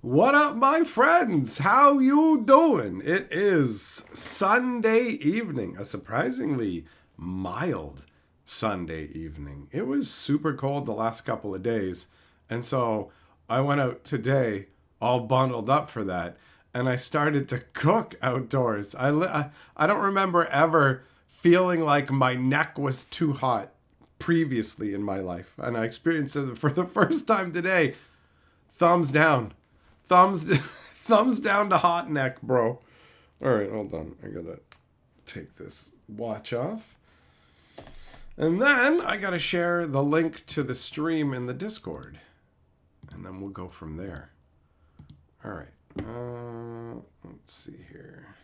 What up, my friends? How you doing? It is Sunday evening, a surprisingly mild Sunday evening. It was super cold the last couple of days, and so I went out today all bundled up for that, and I started to cook outdoors. I don't remember ever feeling like my neck was too hot previously in my life, and I experienced it for the first time today. Thumbs down. Thumbs thumbs down to hot neck, bro. All right, hold on. I gotta take this watch off. And then I gotta share the link to the stream in the Discord. And then we'll go from there. All right. Let's see here.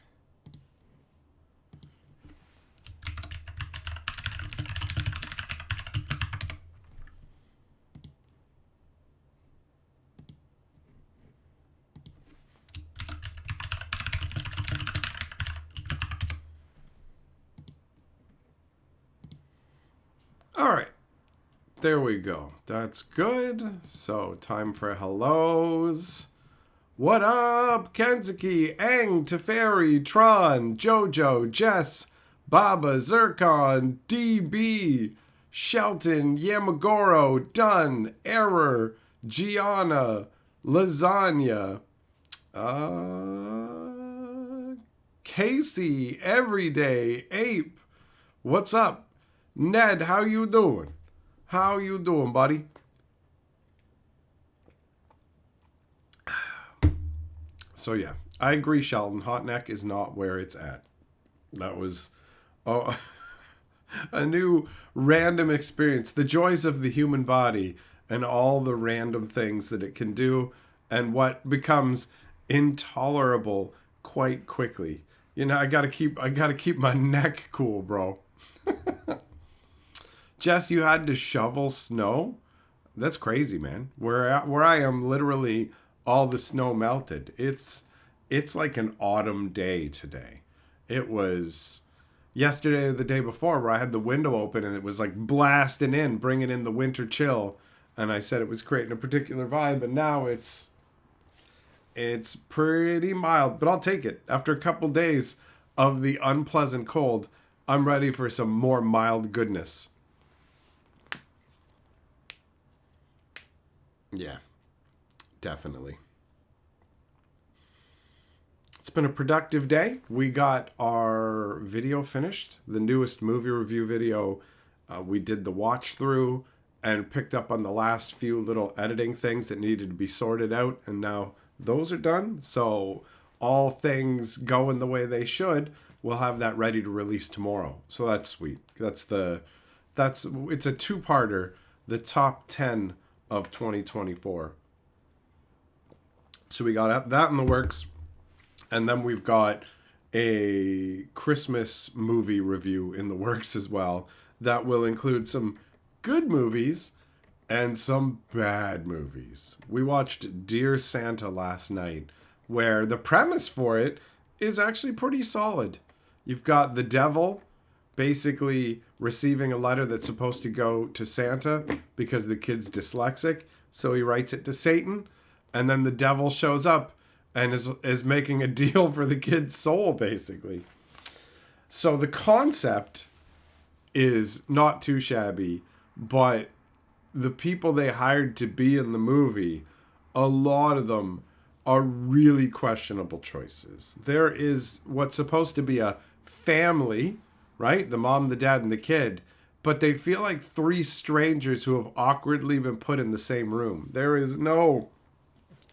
All right. There we go. That's good. So, time for hellos. What up, Kenzuki, Aang, Teferi, Tron, Jojo, Jess, Baba, Zircon, DB, Shelton, Yamagoro, Dunn, Error, Gianna, Lasagna, Casey, Everyday, Ape. What's up? Ned, how you doing? How you doing, buddy? So yeah, I agree, Sheldon. Hot neck is not where it's at. That was oh, a new random experience. The joys of the human body and all the random things that it can do and what becomes intolerable quite quickly. You know, I gotta keep my neck cool, bro. Jess, you had to shovel snow? That's crazy, man. Where I am, literally all the snow melted. It's like an autumn day today. It was yesterday or the day before where I had the window open and it was like blasting in, bringing in the winter chill. And I said it was creating a particular vibe, and now it's pretty mild, but I'll take it. After a couple days of the unpleasant cold, I'm ready for some more mild goodness. Yeah, definitely. It's been a productive day. We got our video finished, the newest movie review video. We did the watch through and picked up on the last few little editing things that needed to be sorted out, and now those are done. So all things going the way they should. We'll have that ready to release tomorrow. So that's sweet. It's a two-parter, the top 10 of 2024. So we got that in the works, and then we've got a Christmas movie review in the works as well that will include some good movies and some bad movies. We watched Dear Santa last night, where the premise for it is actually pretty solid. You've got the devil basically receiving a letter that's supposed to go to Santa because the kid's dyslexic, so he writes it to Satan, and then the devil shows up and is making a deal for the kid's soul, basically. So the concept is not too shabby, but the people they hired to be in the movie, a lot of them are really questionable choices. There is what's supposed to be a family, right? The mom, the dad, and the kid. But they feel like three strangers who have awkwardly been put in the same room. There is no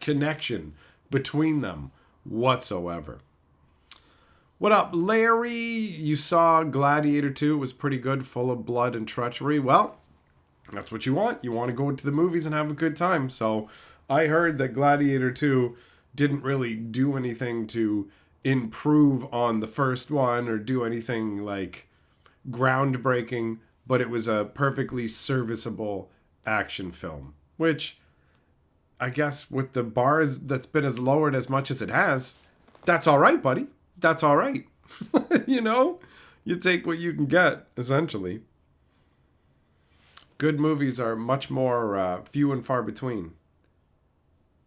connection between them whatsoever. What up, Larry? You saw Gladiator 2. It was pretty good, full of blood and treachery. Well, that's what you want. You want to go to the movies and have a good time. So I heard that Gladiator 2 didn't really do anything to improve on the first one or do anything like groundbreaking, but it was a perfectly serviceable action film, which I guess with the bars that's been as lowered as much as it has, that's all right, buddy. That's all right. You know, you take what you can get, essentially. Good movies are much more few and far between.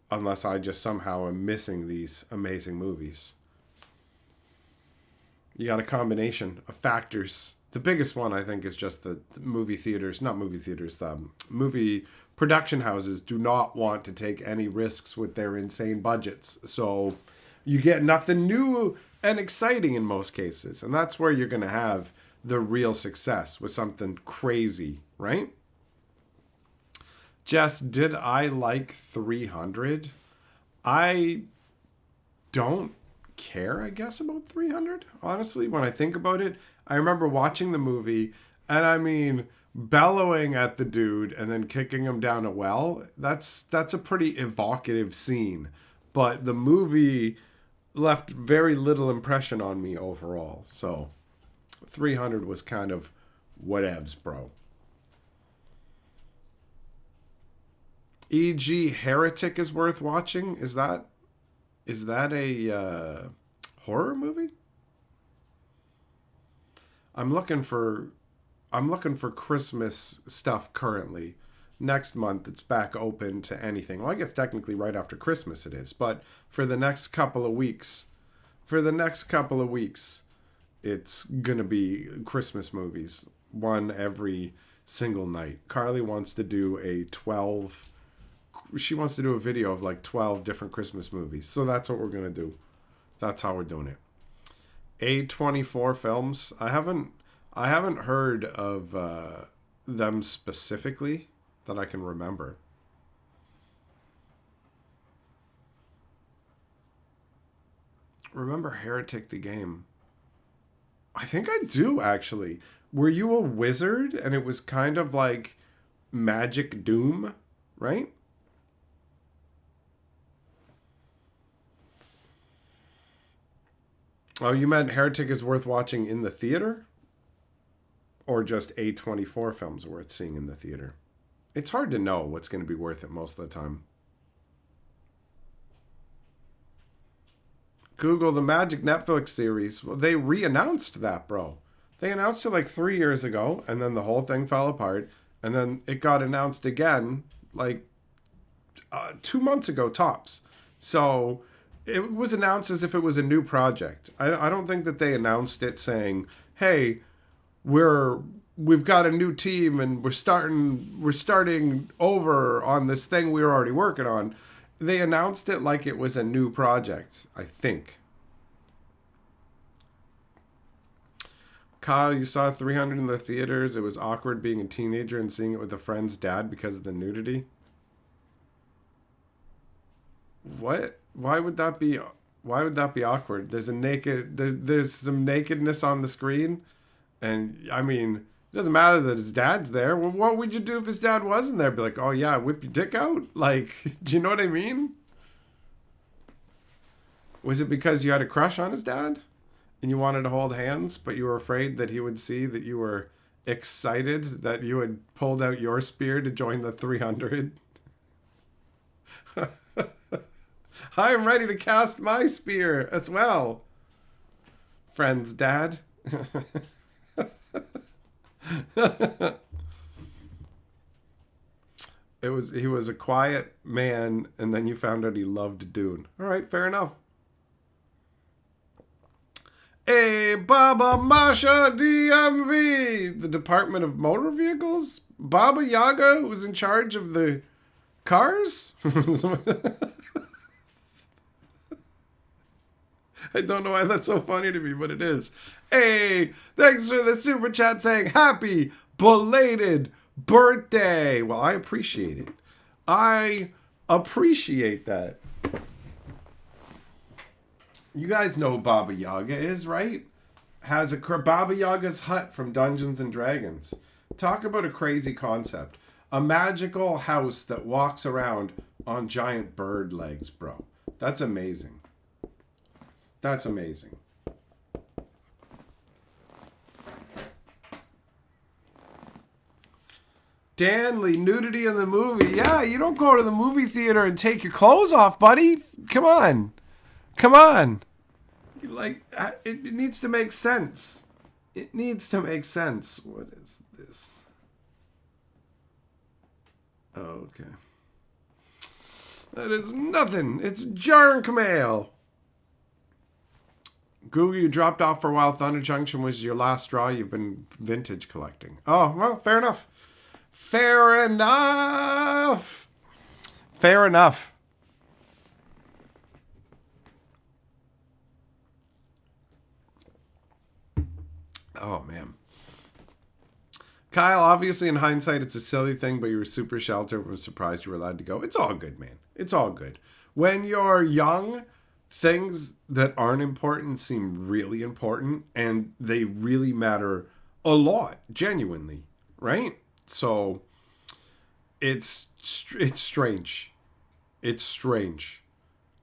unless I just somehow am missing these amazing movies. You got a combination of factors. The biggest one, I think, is just the movie theaters, not movie theaters, movie production houses do not want to take any risks with their insane budgets. So you get nothing new and exciting in most cases. And that's where you're going to have the real success with something crazy, right? Jess, did I like 300? I don't care, I guess, about 300. Honestly, when I think about it, I remember watching the movie and I mean, bellowing at the dude and then kicking him down a well. That's a pretty evocative scene. But the movie left very little impression on me overall. So 300 was kind of whatevs, bro. E.g., Heretic is worth watching. Is that a horror movie? I'm looking for Christmas stuff currently. Next month it's back open to anything. Well, I guess technically right after Christmas it is, but for the next couple of weeks, it's gonna be Christmas movies, one every single night. Carly wants to do she wants to do a video of like 12 different Christmas movies. So that's what we're gonna do. That's how we're doing it. A24 films. I haven't heard of them specifically that I can remember. Remember Heretic the game? I think I do, actually. Were you a wizard and it was kind of like Magic Doom, right? Oh, you meant Heretic is worth watching in the theater? Or just A24 films worth seeing in the theater? It's hard to know what's going to be worth it most of the time. Google the Magic Netflix series. Well, they re-announced that, bro. They announced it like 3 years ago, and then the whole thing fell apart. And then it got announced again, like 2 months ago, tops. So it was announced as if it was a new project. I don't think that they announced it saying, hey, we've got a new team and we're starting over on this thing we were already working on. They announced it like it was a new project, I think. Kyle, you saw 300 in the theaters. It was awkward being a teenager and seeing it with a friend's dad because of the nudity. What? Why would that be awkward? There's some nakedness on the screen. And, I mean, it doesn't matter that his dad's there. Well, what would you do if his dad wasn't there? Be like, oh, yeah, whip your dick out? Like, do you know what I mean? Was it because you had a crush on his dad? And you wanted to hold hands, but you were afraid that he would see that you were excited that you had pulled out your spear to join the 300? I am ready to cast my spear as well. Friend's dad. He was a quiet man, and then you found out he loved Dune. All right, fair enough. Hey, Baba Masha DMV, the Department of Motor Vehicles. Baba Yaga was in charge of the cars. I don't know why that's so funny to me, but it is. Hey, thanks for the super chat saying happy belated birthday. Well, I appreciate it. I appreciate that. You guys know who Baba Yaga is, right? Has a Baba Yaga's hut from Dungeons and Dragons. Talk about a crazy concept. A magical house that walks around on giant bird legs, bro. That's amazing. That's amazing. Danley, nudity in the movie. Yeah, you don't go to the movie theater and take your clothes off, buddy. Come on. Come on. Like, it needs to make sense. It needs to make sense. What is this? Oh, okay. That is nothing. It's junk mail. Google, you dropped off for a while. Thunder Junction was your last straw. You've been vintage collecting. Oh, well, fair enough. Fair enough. Fair enough. Oh, man. Kyle, obviously in hindsight, it's a silly thing, but you were super sheltered. I was surprised you were allowed to go. It's all good, man. It's all good. When you're young, things that aren't important seem really important, and they really matter a lot, genuinely, right? So it's strange. It's strange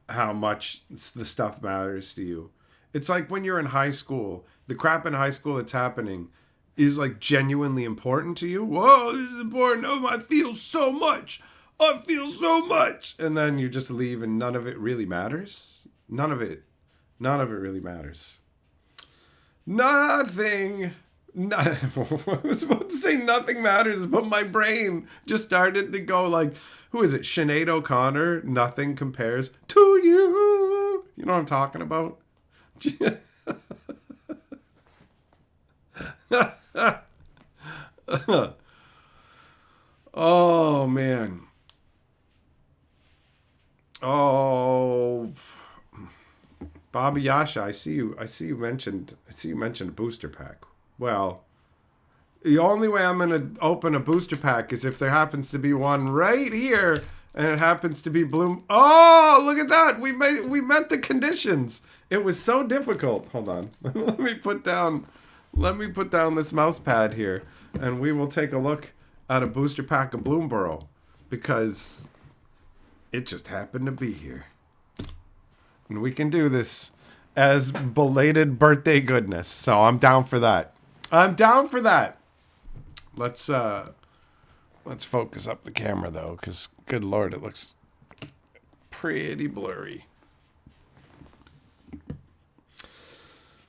how much the stuff matters to you. It's like when you're in high school, the crap in high school that's happening is like genuinely important to you. Whoa, this is important. Oh, I feel so much. I feel so much. And then you just leave and none of it really matters. None of it really matters. Nothing. I was about to say nothing matters, but my brain just started to go like, who is it? Sinead O'Connor, Nothing Compares to You. You know what I'm talking about? Oh, man. Oh, Bobby Yasha, I see you mentioned a booster pack. Well, the only way I'm gonna open a booster pack is if there happens to be one right here, and it happens to be Bloom. Oh, look at that! We met the conditions. It was so difficult. Hold on, let me put down this mouse pad here, and we will take a look at a booster pack of Bloomborough because it just happened to be here. And we can do this as belated birthday goodness. So I'm down for that. Let's focus up the camera though, because good Lord, it looks pretty blurry.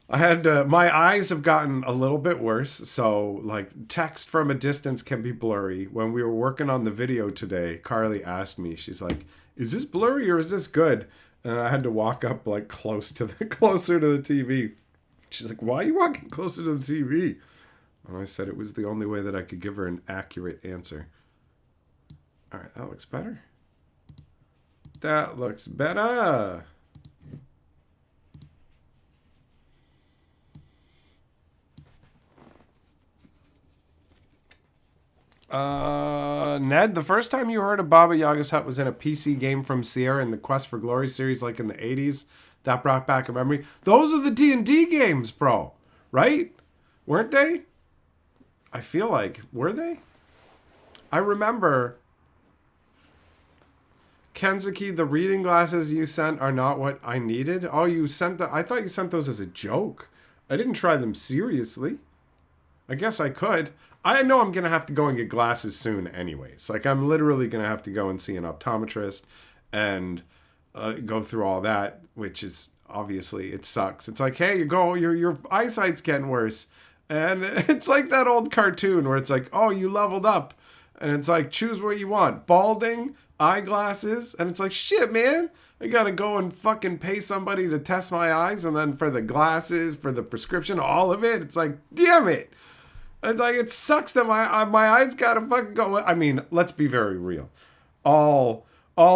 I had my eyes have gotten a little bit worse, so like text from a distance can be blurry. When we were working on the video today, Carly asked me, she's like, "Is this blurry or is this good?" And I had to walk up like closer to the TV. She's like, "Why are you walking closer to the TV?" And I said it was the only way that I could give her an accurate answer. All right, that looks better. That looks better. Ned, the first time you heard of Baba Yaga's Hut was in a PC game from Sierra in the Quest for Glory series, like in the 80s. That brought back a memory. Those are the D&D games, bro. Right? Weren't they? I feel like. Were they? I remember. Kenzuki, the reading glasses you sent are not what I needed. Oh, you sent I thought you sent those as a joke. I didn't try them seriously. I guess I could. I know I'm going to have to go and get glasses soon anyways. Like, I'm literally going to have to go and see an optometrist and go through all that, which is, obviously, it sucks. It's like, hey, your eyesight's getting worse. And it's like that old cartoon where it's like, oh, you leveled up. And it's like, choose what you want. Balding, eyeglasses. And it's like, shit, man. I got to go and fucking pay somebody to test my eyes. And then for the glasses, for the prescription, all of it. It's like, damn it. It's like, it sucks that my eyes gotta fucking go. I mean, let's be very real. All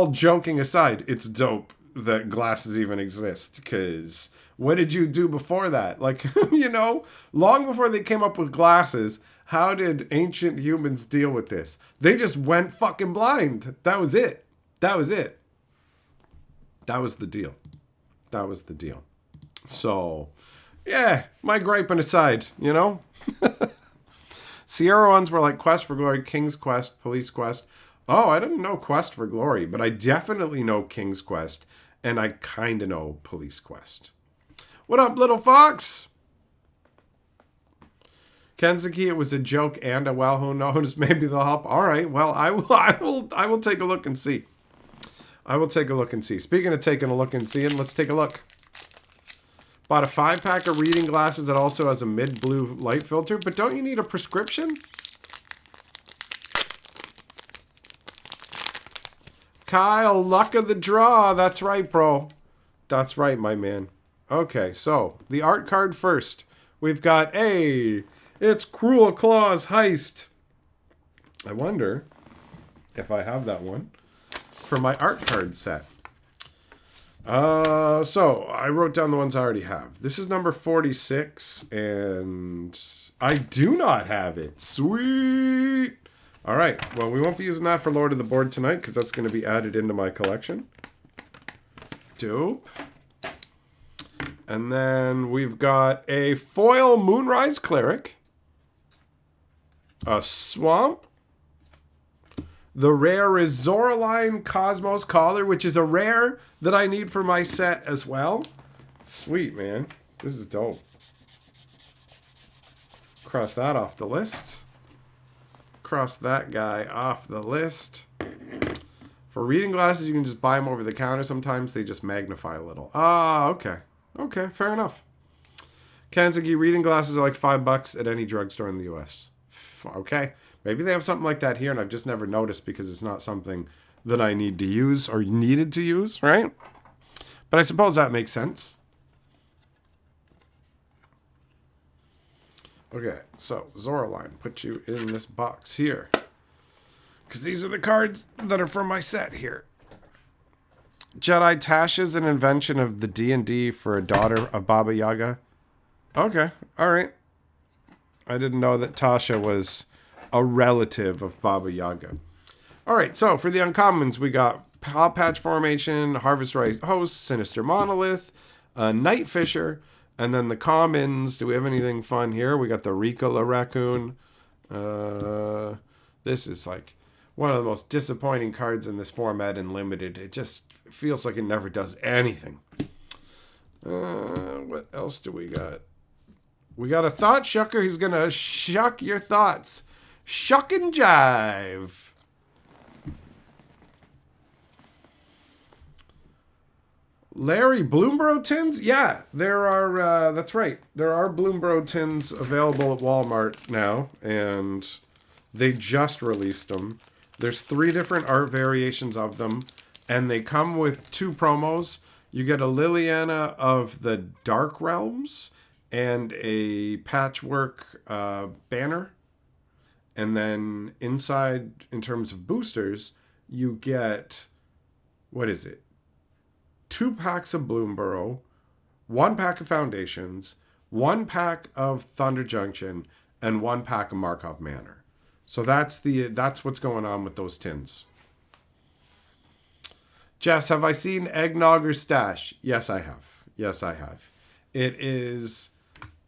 joking aside, it's dope that glasses even exist. Because what did you do before that? Like, long before they came up with glasses, how did ancient humans deal with this? They just went fucking blind. That was it. That was the deal. So, yeah, my griping aside, Sierra ones were like Quest for Glory, King's Quest, Police Quest. Oh, I didn't know Quest for Glory, but I definitely know King's Quest, and I kind of know Police Quest. What up, little fox? Kenzuki, it was a joke and a well, who knows? Maybe they'll help. All right, well, I will take a look and see. Speaking of taking a look and seeing, let's take a look. Bought a 5-pack of reading glasses that also has a mid-blue light filter, but don't you need a prescription? Kyle, luck of the draw. That's right, bro. That's right, my man. Okay, so the art card first. We've got it's Cruel Claws Heist. I wonder if I have that one for my art card set. So I wrote down the ones I already have. This is number 46, and I do not have it. Sweet. All right. Well, we won't be using that for Lord of the Board tonight because that's going to be added into my collection. Dope. And then we've got a foil Moonrise Cleric, a Swamp. The rare is Zoraline Cosmos Collar, which is a rare that I need for my set as well. Sweet, man. This is dope. Cross that off the list. Cross that guy off the list. For reading glasses, you can just buy them over the counter. Sometimes they just magnify a little. Ah, okay. Okay, fair enough. Kanzaki reading glasses are like $5 at any drugstore in the U.S. Okay. Maybe they have something like that here, and I've just never noticed because it's not something that I need to use or needed to use, right? But I suppose that makes sense. Okay, so Zoraline, put you in this box here. Because these are the cards that are from my set here. Jedi Tash is an invention of the D&D for a daughter of Baba Yaga. Okay, all right. I didn't know that Tasha was a relative of Baba Yaga. All right, so for the uncommons, we got Paw Patch Formation, Harvest Rise Host, Sinister Monolith, Night Fisher, and then the commons. Do we have anything fun here? We got the Ricola Raccoon. This is like one of the most disappointing cards in this format in Limited. It just feels like it never does anything. What else do we got? We got a Thought Shucker. He's going to shuck your thoughts. Shuck and jive. Larry Bloomborough tins? Yeah, there are, that's right. There are Bloomborough tins available at Walmart now, and they just released them. There's 3 different art variations of them, and they come with 2 promos. You get a Liliana of the Dark Realms and a patchwork banner. And then inside, in terms of boosters, you get, 2 packs of Bloomborough, 1 pack of Foundations, 1 pack of Thunder Junction, and 1 pack of Markov Manor. So that's what's going on with those tins. Jess, have I seen Eggnog or Stash? Yes, I have. It is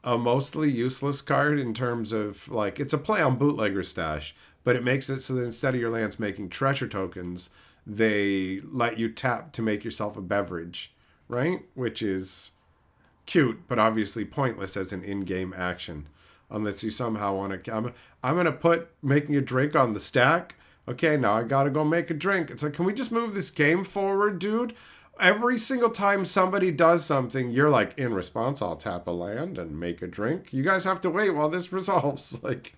a mostly useless card in terms of, like, it's a play on Bootlegger Stash, but it makes it so that instead of your lands making treasure tokens, they let you tap to make yourself a beverage, right? Which is cute, but obviously pointless as an in-game action. Unless you somehow want to... I'm going to put making a drink on the stack. Okay, now I got to go make a drink. It's like, can we just move this game forward, dude? Every single time somebody does something, you're like, in response, I'll tap a land and make a drink. You guys have to wait while this resolves. Like,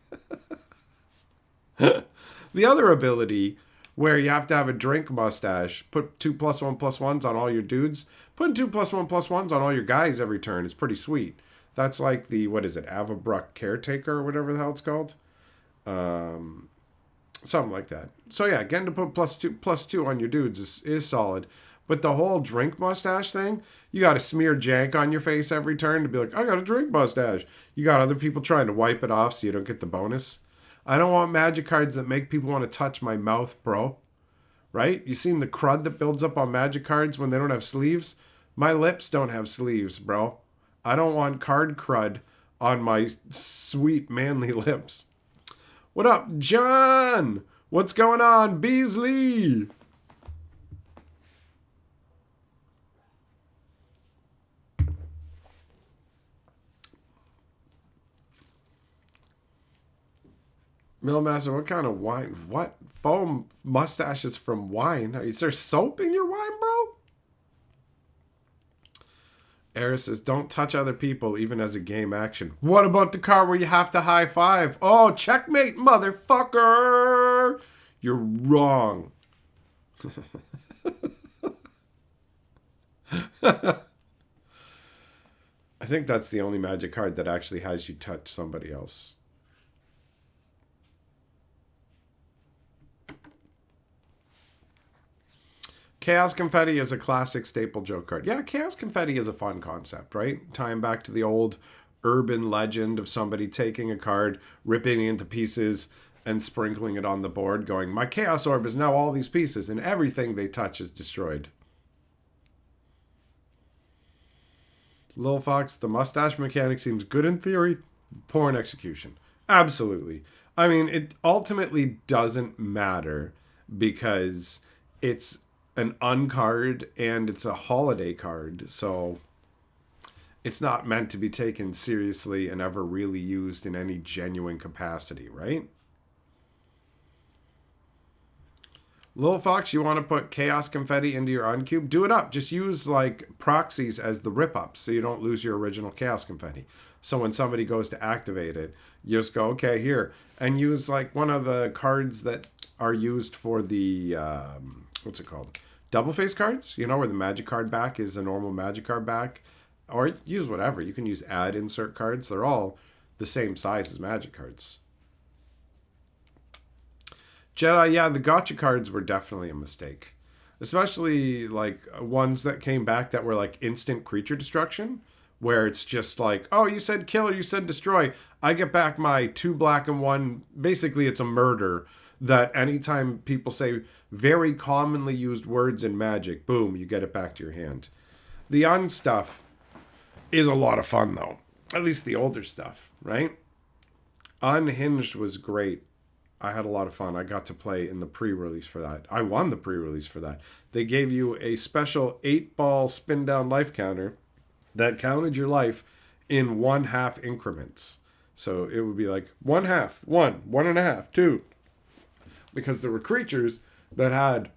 the other ability where you have to have a drink mustache, put 2+1+1s on all your dudes, putting 2+1+1s on all your guys every turn is pretty sweet. That's like the, Avabruck Caretaker or whatever the hell it's called. Something like that. So yeah, getting to put +2 on your dudes is solid. But the whole drink mustache thing, you got to smear jank on your face every turn to be like, I got a drink mustache. You got other people trying to wipe it off so you don't get the bonus. I don't want magic cards that make people want to touch my mouth, bro. Right? You seen the crud that builds up on magic cards when they don't have sleeves? My lips don't have sleeves, bro. I don't want card crud on my sweet manly lips. What up, John? What's going on, Beasley? Millmaster, what kind of wine? What? Foam mustaches from wine? Is there soap in your wine, bro? Eris says, don't touch other people, even as a game action. What about the card where you have to high five? Oh, checkmate, motherfucker! You're wrong. I think that's the only magic card that actually has you touch somebody else. Chaos Confetti is a classic staple joke card. Yeah, Chaos Confetti is a fun concept, right? Tying back to the old urban legend of somebody taking a card, ripping it into pieces, and sprinkling it on the board, going, my Chaos Orb is now all these pieces, and everything they touch is destroyed. Lil Fox, the mustache mechanic seems good in theory, poor in execution. Absolutely. I mean, it ultimately doesn't matter because it's an uncard and it's a holiday card, so it's not meant to be taken seriously and ever really used in any genuine capacity, right? Lil Fox, you want to put Chaos Confetti into your uncube? Do it up. Just use like proxies as the rip-ups so you don't lose your original Chaos Confetti. So when somebody goes to activate it, you just go, okay, here. And use like one of the cards that are used for the, what's it called? Double face cards, you know, where the magic card back is a normal magic card back. Or use whatever. You can use add insert cards. They're all the same size as magic cards. Jedi, yeah, the gotcha cards were definitely a mistake. Especially like ones that came back that were like instant creature destruction. Where it's just like, oh, you said kill or you said destroy. I get back my 2 black and 1. Basically, it's a murder. That anytime people say very commonly used words in Magic, boom, you get it back to your hand. The stuff is a lot of fun, though. At least the older stuff, right? Unhinged was great. I had a lot of fun. I got to play in the pre-release for that. I won the pre-release for that. They gave you a special 8-ball spin-down life counter that counted your life in 1/2 increments. So it would be like 1/2, 1, 1.5, 2. Because there were creatures that had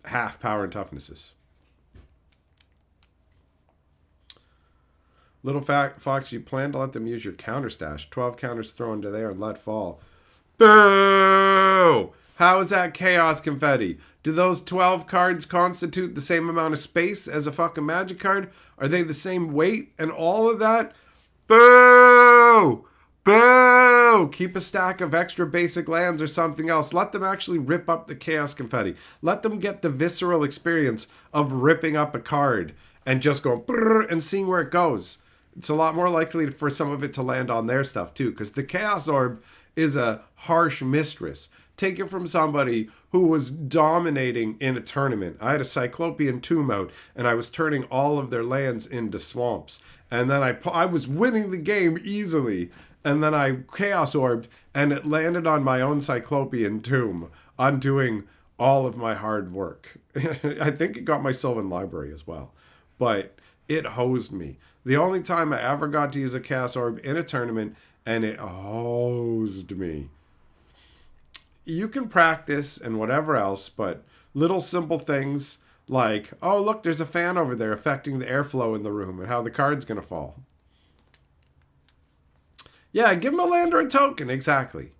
half power and toughnesses. Little Fox, you plan to let them use your counter stash. 12 counters thrown into there and let fall. Boo! How is that Chaos Confetti? Do those 12 cards constitute the same amount of space as a fucking magic card? Are they the same weight and all of that? Boo! Boo! Keep a stack of extra basic lands or something else. Let them actually rip up the Chaos Confetti. Let them get the visceral experience of ripping up a card and just going and seeing where it goes. It's a lot more likely for some of it to land on their stuff too, because the Chaos Orb is a harsh mistress. Take it from somebody who was dominating in a tournament. I had a Cyclopean Tomb out, and I was turning all of their lands into swamps. And then I was winning the game easily. And then I Chaos Orbed, and it landed on my own Cyclopean Tomb, undoing all of my hard work. I think it got my Sylvan Library as well. But it hosed me. The only time I ever got to use a Chaos Orb in a tournament, and it hosed me. You can practice and whatever else, but little simple things like, oh, look, there's a fan over there affecting the airflow in the room and how the card's going to fall. Yeah, give him a land or a token, exactly.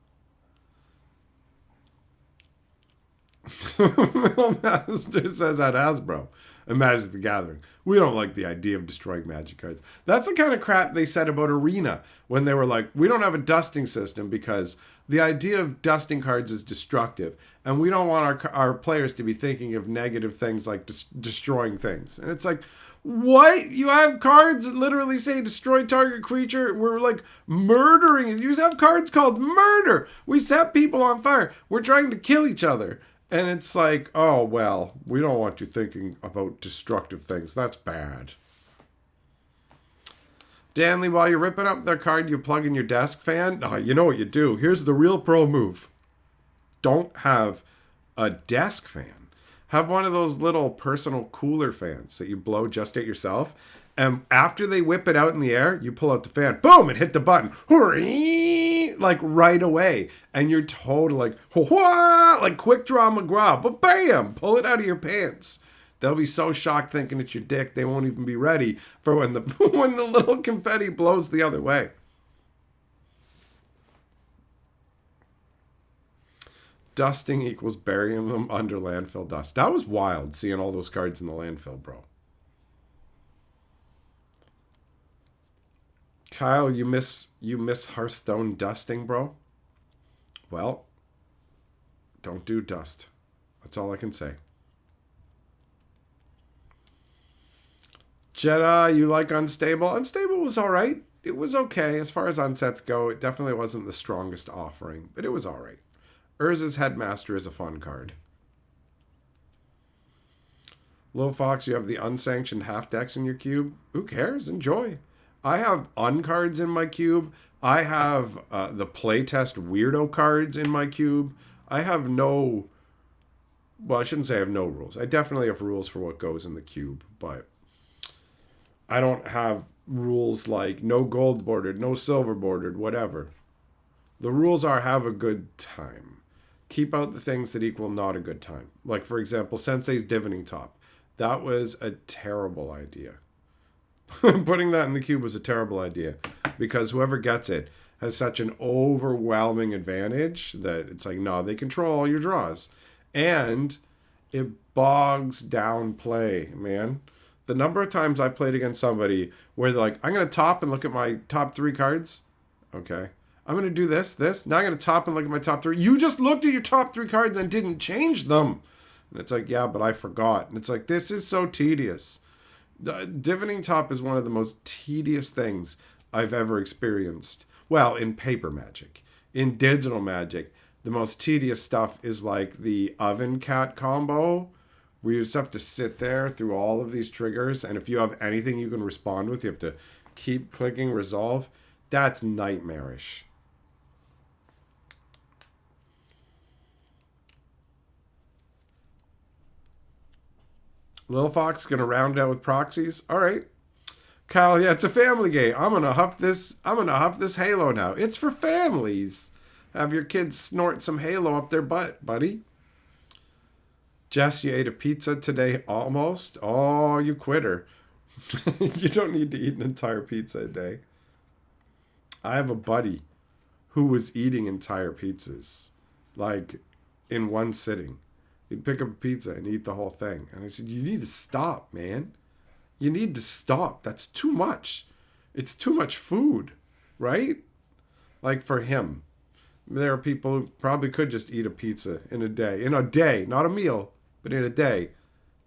Master says at Hasbro and Magic the Gathering, we don't like the idea of destroying magic cards. That's the kind of crap they said about Arena when they were like, we don't have a dusting system because the idea of dusting cards is destructive, and we don't want our players to be thinking of negative things like destroying things. And it's like, what? You have cards that literally say destroy target creature? We're like murdering it. You have cards called murder. We set people on fire. We're trying to kill each other. And it's like, oh, well, we don't want you thinking about destructive things. That's bad. Danley, while you're ripping up their card, you plug in your desk fan. Oh, you know what you do. Here's the real pro move. Don't have a desk fan. Have one of those little personal cooler fans that you blow just at yourself. And after they whip it out in the air, you pull out the fan. Boom! And hit the button. Hooray! Like right away. And you're totally like Quick Draw McGraw. But bam! Pull it out of your pants. They'll be so shocked thinking it's your dick, they won't even be ready for when the when the little confetti blows the other way. dusting equals burying them under landfill dust. That was wild, seeing all those cards in the landfill, bro. Kyle, you miss Hearthstone dusting, bro? Well, don't do dust. That's all I can say. Jedi, you like Unstable? Unstable was alright. It was okay. As far as unsets go, it definitely wasn't the strongest offering, but it was alright. Urza's Headmaster is a fun card. Lil Fox, you have the unsanctioned half decks in your cube. Who cares? Enjoy. I have uncards in my cube. I have the playtest weirdo cards in my cube. I have no... Well, I shouldn't say I have no rules. I definitely have rules for what goes in the cube, but I don't have rules like no gold bordered, no silver bordered, whatever. The rules are have a good time. Keep out the things that equal not a good time. Like, for example, Sensei's Divining Top. That was a terrible idea. Putting that in the cube was a terrible idea because whoever gets it has such an overwhelming advantage that it's like, no, they control all your draws. And it bogs down play, man. The number of times I played against somebody where they're like, I'm going to top and look at my top 3 cards. Okay. I'm going to do this. Now I'm going to top and look at my top 3. You just looked at your top 3 cards and didn't change them. And it's like, yeah, but I forgot. And it's like, this is so tedious. Divining Top is one of the most tedious things I've ever experienced. Well, in paper Magic. In digital Magic, the most tedious stuff is like the Oven Cat combo, where you just have to sit there through all of these triggers, and if you have anything you can respond with, you have to keep clicking resolve. That's nightmarish. Lil Fox gonna round it out with proxies. All right, Kyle. Yeah, it's a family game. I'm gonna huff this Halo now. It's for families. Have your kids snort some Halo up their butt, buddy. Jess, you ate a pizza today almost. Oh, you quitter. You don't need to eat an entire pizza a day. I have a buddy who was eating entire pizzas, like in one sitting. He'd pick up a pizza and eat the whole thing. And I said, you need to stop, man. You need to stop. That's too much. It's too much food, right? Like for him. There are people who probably could just eat a pizza in a day. In a day, not a meal, but in a day.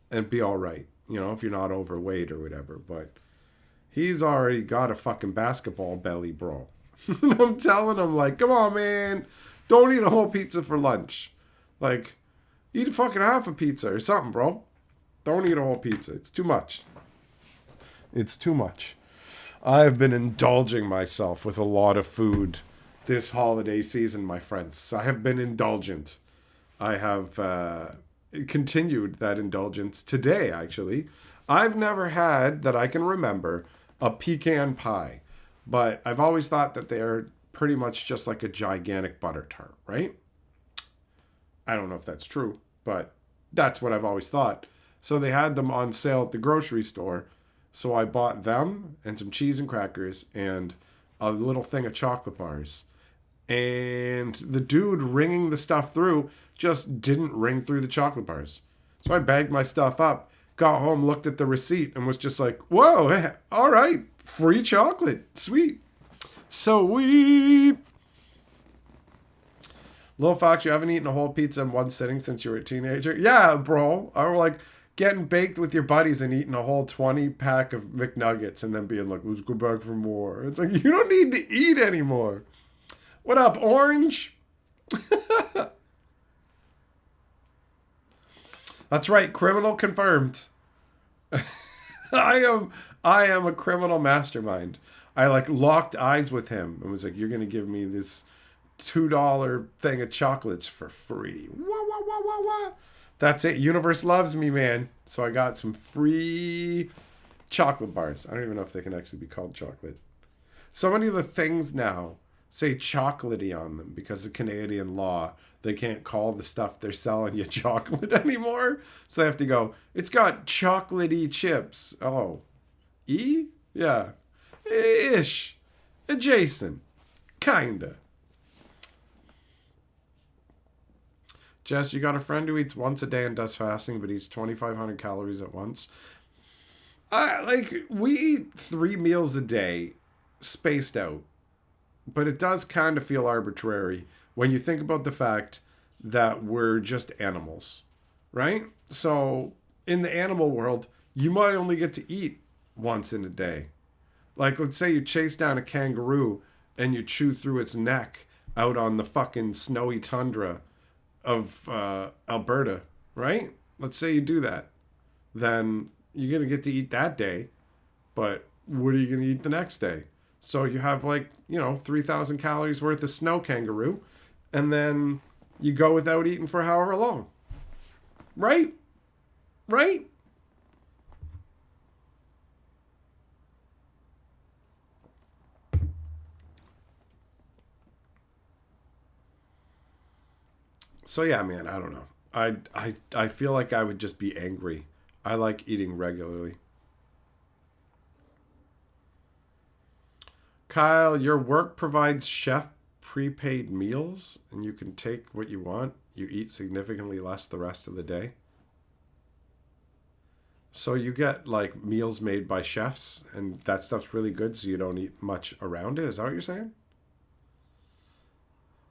And be all right. You know, if you're not overweight or whatever. But he's already got a fucking basketball belly, bro. I'm telling him, like, come on, man. Don't eat a whole pizza for lunch. Like... Eat a fucking half a pizza or something, bro. Don't eat a whole pizza. It's too much. It's too much. I've been indulging myself with a lot of food this holiday season, my friends. I have been indulgent. I have continued that indulgence today, actually. I've never had, that I can remember, a pecan pie. But I've always thought that they're pretty much just like a gigantic butter tart, right? I don't know if that's true, but that's what I've always thought. So they had them on sale at the grocery store. So I bought them and some cheese and crackers and a little thing of chocolate bars. And the dude ringing the stuff through just didn't ring through the chocolate bars. So I bagged my stuff up, got home, looked at the receipt, and was just like, whoa, hey, all right, free chocolate. Sweet. Sweet. Lil Fox, you haven't eaten a whole pizza in one sitting since you were a teenager? Yeah, bro. Or like getting baked with your buddies and eating a whole 20-pack of McNuggets and then being like, let's go back for more. It's like, you don't need to eat anymore. What up, Orange? That's right, criminal confirmed. I am a criminal mastermind. I like locked eyes with him and was like, you're going to give me this $2 thing of chocolates for free. Wah, wah, wah, wah, wah. That's it. Universe loves me, man. So I got some free chocolate bars. I don't even know if they can actually be called chocolate. So many of the things now say chocolatey on them because of Canadian law. They can't call the stuff they're selling you chocolate anymore. So they have to go, it's got chocolatey chips. Oh. E? Yeah. Ish. Adjacent. Kinda. Jess, you got a friend who eats once a day and does fasting, but eats 2,500 calories at once. We eat 3 meals a day, spaced out, but it does kind of feel arbitrary when you think about the fact that we're just animals, right? So in the animal world, you might only get to eat once in a day. Like, let's say you chase down a kangaroo and you chew through its neck out on the fucking snowy tundra of Alberta, right? Let's say you do that. Then you're going to get to eat that day, but what are you going to eat the next day? So you have 3,000 calories worth of snow kangaroo, and then you go without eating for however long. Right? Right? So yeah, man, I don't know. I feel like I would just be angry. I like eating regularly. Kyle, your work provides chef prepaid meals and you can take what you want. You eat significantly less the rest of the day. So you get like meals made by chefs and that stuff's really good so you don't eat much around it. Is that what you're saying?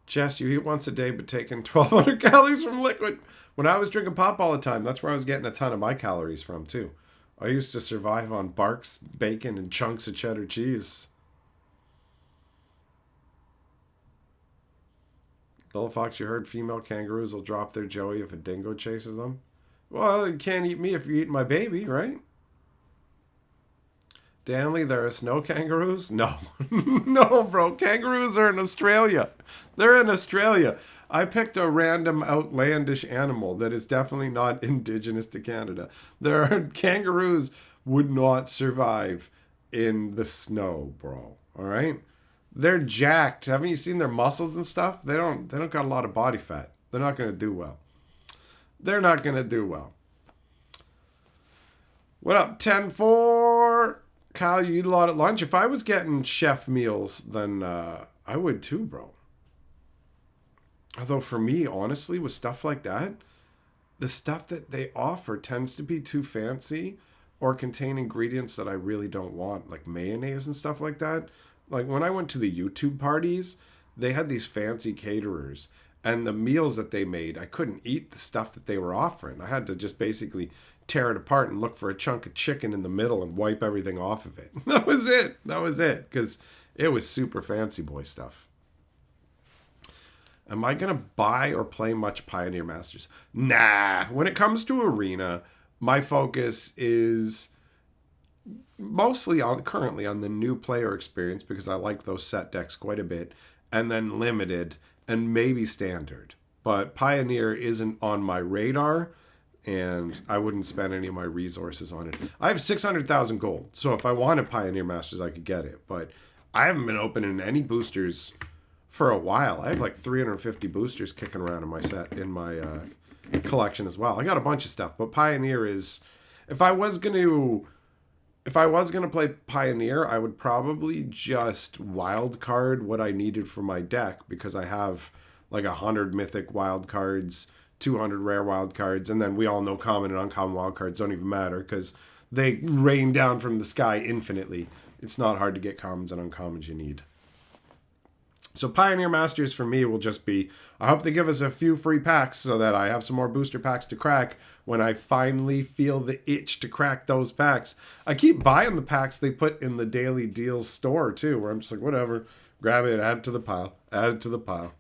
Jess, you eat once a day but taking 1,200 calories from liquid. When I was drinking pop all the time, that's where I was getting a ton of my calories from too. I used to survive on Barks, bacon, and chunks of cheddar cheese. Little Fox, you heard female kangaroos will drop their joey if a dingo chases them? Well, you can't eat me if you eat my baby, right? Danley, there are snow kangaroos? No. No, bro. Kangaroos are in Australia. They're in Australia. I picked a random outlandish animal that is definitely not indigenous to Canada. There are kangaroos would not survive in the snow, bro. All right? They're jacked. Haven't you seen their muscles and stuff? They don't got a lot of body fat. They're not going to do well. They're not going to do well. What up, 10-4? Kyle, you eat a lot at lunch. If I was getting chef meals, then I would too, bro. Although for me, honestly, with stuff like that, the stuff that they offer tends to be too fancy or contain ingredients that I really don't want, like mayonnaise and stuff like that. Like when I went to the YouTube parties, they had these fancy caterers and the meals that they made, I couldn't eat the stuff that they were offering. I had to just basically tear it apart and look for a chunk of chicken in the middle and wipe everything off of it. That was it. That was it. Because it was super fancy boy stuff. Am I going to buy or play much Pioneer Masters? Nah. When it comes to Arena, my focus is mostly currently on the new player experience because I like those set decks quite a bit. And then limited and maybe standard. But Pioneer isn't on my radar and I wouldn't spend any of my resources on it. I have 600,000 gold, so if I wanted Pioneer Masters, I could get it. But I haven't been opening any boosters for a while. I have like 350 boosters kicking around in my collection as well. I got a bunch of stuff, but Pioneer is. If I was gonna play Pioneer, I would probably just wild card what I needed for my deck because I have like 100 mythic wild cards, 200 rare wild cards, and then we all know common and uncommon wild cards don't even matter because they rain down from the sky infinitely. It's not hard to get commons and uncommons you need. So Pioneer Masters for me will just be, I hope they give us a few free packs so that I have some more booster packs to crack when I finally feel the itch to crack those packs. I keep buying the packs they put in the daily deals store too, where I'm just like, whatever, grab it, add it to the pile, add it to the pile.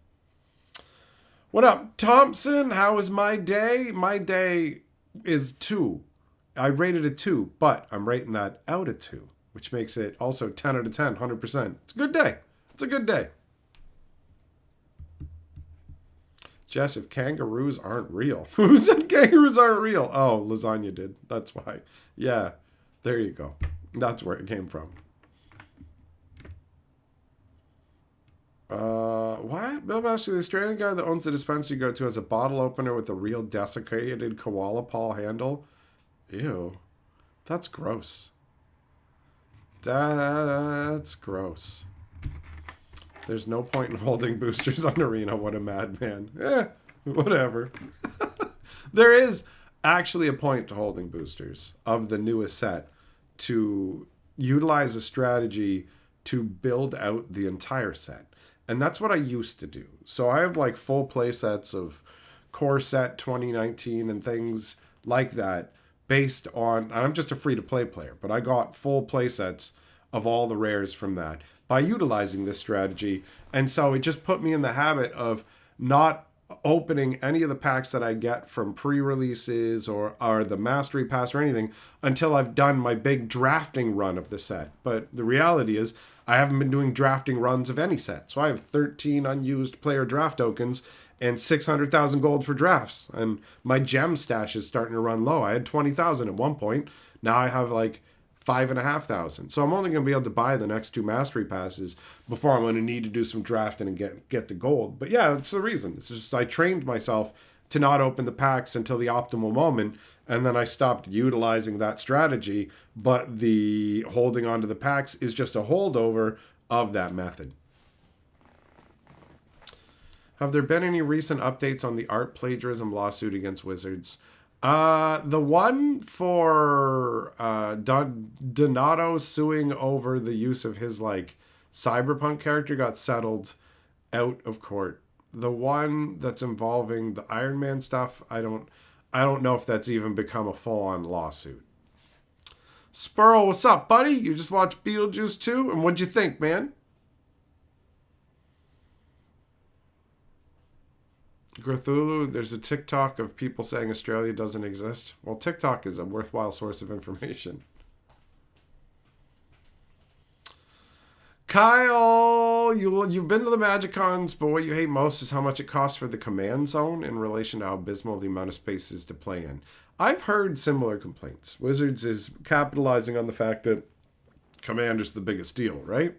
What up, Thompson? How was my day? My day is 2. I rated it 2, but I'm rating that out of 2, which makes it also 10 out of 10, 100%. It's a good day. It's a good day. Jess, if kangaroos aren't real. Who said kangaroos aren't real? Oh, Lasagna did. That's why. Yeah, there you go. That's where it came from. What? Bill Bashley, the Australian guy that owns the dispensary you go to has a bottle opener with a real desiccated koala paw handle. Ew. That's gross. That's gross. There's no point in holding boosters on Arena. What a madman. Whatever. There is actually a point to holding boosters of the newest set to utilize a strategy to build out the entire set. And that's what I used to do. So I have like full play sets of Core Set 2019 and things like that based on, I'm just a free to play player, but I got full play sets of all the rares from that by utilizing this strategy. And so it just put me in the habit of not opening any of the packs that I get from pre-releases or the mastery pass or anything until I've done my big drafting run of the set. But the reality is I haven't been doing drafting runs of any set. So I have 13 unused player draft tokens and 600,000 gold for drafts. And my gem stash is starting to run low. I had 20,000 at one point. Now I have like 5,500. So I'm only going to be able to buy the next 2 mastery passes before I'm going to need to do some drafting and get the gold. But yeah, that's the reason. It's just I trained myself to not open the packs until the optimal moment, and then I stopped utilizing that strategy. But the holding onto the packs is just a holdover of that method. Have there been any recent updates on the art plagiarism lawsuit against Wizards? The one for Donato suing over the use of his like cyberpunk character got settled out of court. The one that's involving the Iron Man stuff, I don't know if that's even become a full-on lawsuit. Spurl, what's up, buddy? You just watched Beetlejuice 2, and what'd you think, man? Grthulu, there's a TikTok of people saying Australia doesn't exist. Well, TikTok is a worthwhile source of information. Kyle, you've been to the MagicCons, but what you hate most is how much it costs for the command zone in relation to how abysmal the amount of space is to play in. I've heard similar complaints. Wizards is capitalizing on the fact that command is the biggest deal, right?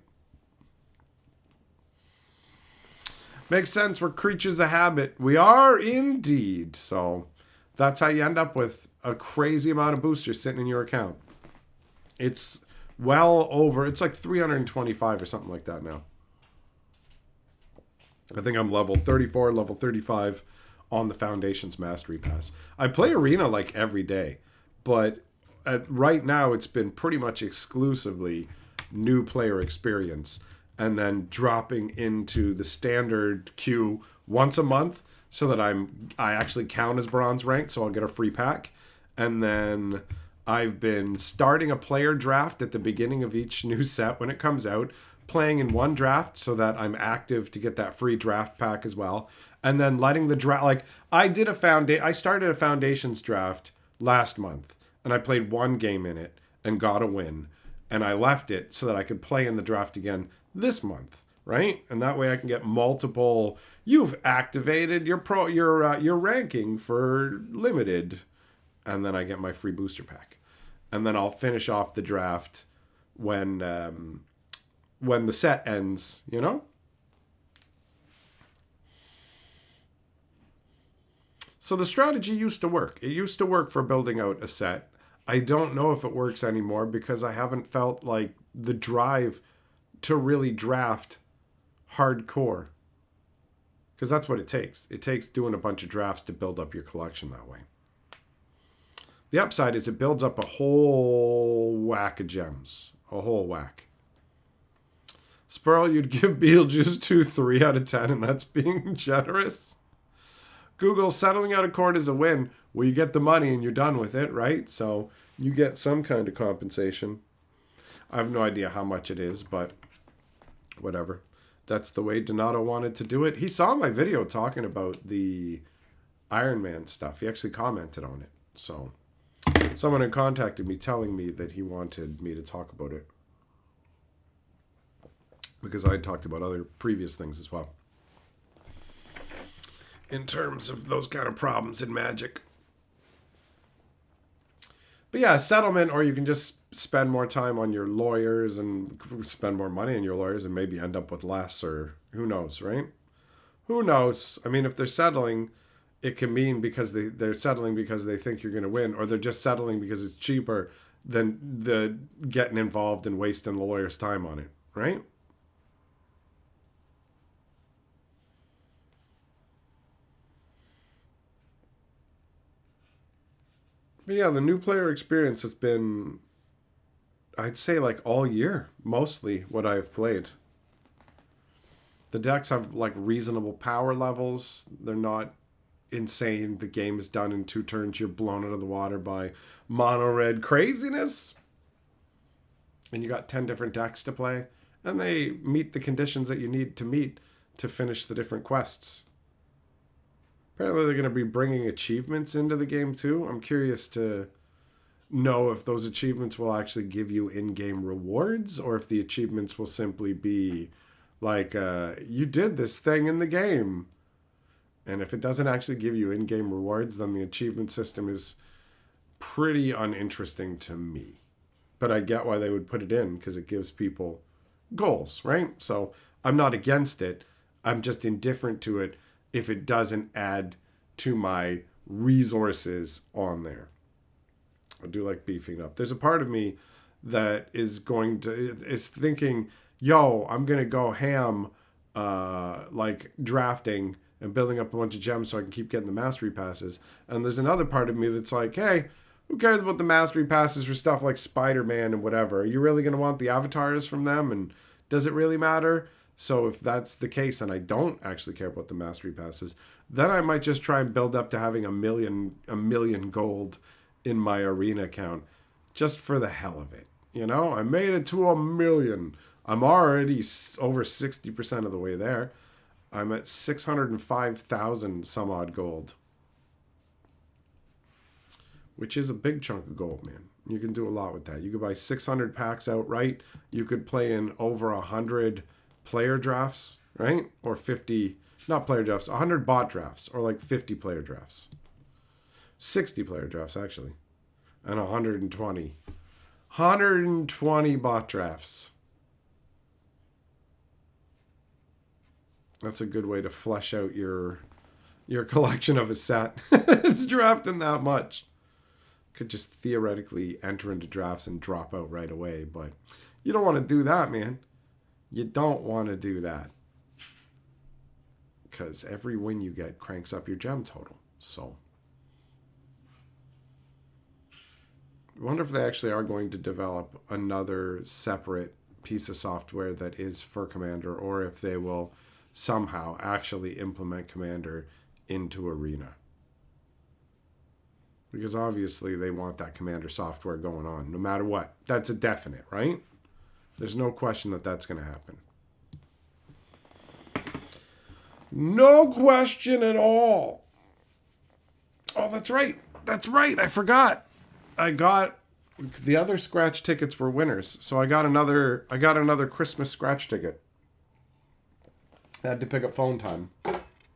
Makes sense. We're creatures of habit. We are indeed. So that's how you end up with a crazy amount of boosters sitting in your account. It's well over, it's like 325 or something like that now. I think I'm level 34, level 35 on the Foundations Mastery Pass. I play Arena like every day, but right now it's been pretty much exclusively new player experience. And then dropping into the standard queue once a month so that I actually count as bronze ranked, so I'll get a free pack. And then I've been starting a player draft at the beginning of each new set when it comes out, playing in one draft so that I'm active to get that free draft pack as well. And then letting the draft, like I started a Foundations draft last month and I played one game in it and got a win. And I left it so that I could play in the draft again this month, right? And that way I can get multiple. You've activated your ranking for limited, and then I get my free booster pack, and then I'll finish off the draft when the set ends. You know. So the strategy used to work. It used to work for building out a set. I don't know if it works anymore because I haven't felt like the drive to really draft hardcore. Because that's what it takes. It takes doing a bunch of drafts to build up your collection that way. The upside is it builds up a whole whack of gems. A whole whack. Spurl, you'd give Beetlejuice 2 3 out of 10, and that's being generous. Google, settling out of court is a win. Well, you get the money and you're done with it, right? So you get some kind of compensation. I have no idea how much it is, but whatever. That's the way Donato wanted to do it. He saw my video talking about the Iron Man stuff. He actually commented on it. So someone had contacted me telling me that he wanted me to talk about it. Because I had talked about other previous things as well. In terms of those kind of problems in Magic. But yeah, settlement, or you can just spend more time on your lawyers and spend more money on your lawyers and maybe end up with less, or who knows, right? Who knows? I mean, if they're settling, it can mean because they're settling because they think you're going to win, or they're just settling because it's cheaper than the getting involved and wasting the lawyer's time on it, right? But yeah, the new player experience has been, I'd say, like all year, mostly what I've played. The decks have like reasonable power levels. They're not insane. The game is done in 2 turns. You're blown out of the water by mono red craziness. And you got 10 different decks to play. And they meet the conditions that you need to meet to finish the different quests. Apparently, they're going to be bringing achievements into the game too. I'm curious to know if those achievements will actually give you in-game rewards, or if the achievements will simply be like, you did this thing in the game. And if it doesn't actually give you in-game rewards, then the achievement system is pretty uninteresting to me. But I get why they would put it in, because it gives people goals, right? So I'm not against it. I'm just indifferent to it if it doesn't add to my resources on there. I do like beefing up. There's a part of me that is thinking, yo, I'm going to go ham, like drafting and building up a bunch of gems so I can keep getting the mastery passes. And there's another part of me that's like, hey, who cares about the mastery passes for stuff like Spider-Man and whatever? Are you really going to want the avatars from them? And does it really matter? So if that's the case, and I don't actually care about the mastery passes, then I might just try and build up to having a million gold in my arena account, just for the hell of it. You know, I made it to 1,000,000. I'm already over 60% of the way there. I'm at 605,000 some odd gold, which is a big chunk of gold, man. You can do a lot with that. You could buy 600 packs outright. You could play in over 100 player drafts, right? Or 50, not player drafts, 100 bot drafts, or like 50 player drafts. 60 player drafts, actually. And 120. 120 bot drafts. That's a good way to flesh out your collection of a set. It's drafting that much. Could just theoretically enter into drafts and drop out right away, but you don't want to do that, man. You don't want to do that. Because every win you get cranks up your gem total. So I wonder if they actually are going to develop another separate piece of software that is for Commander, or if they will somehow actually implement Commander into Arena. Because obviously they want that Commander software going on, no matter what. That's a definite, right? There's no question that that's going to happen. No question at all. Oh, that's right. That's right. I forgot. I got the other scratch tickets were winners, so I got another Christmas scratch ticket. I had to pick up phone time,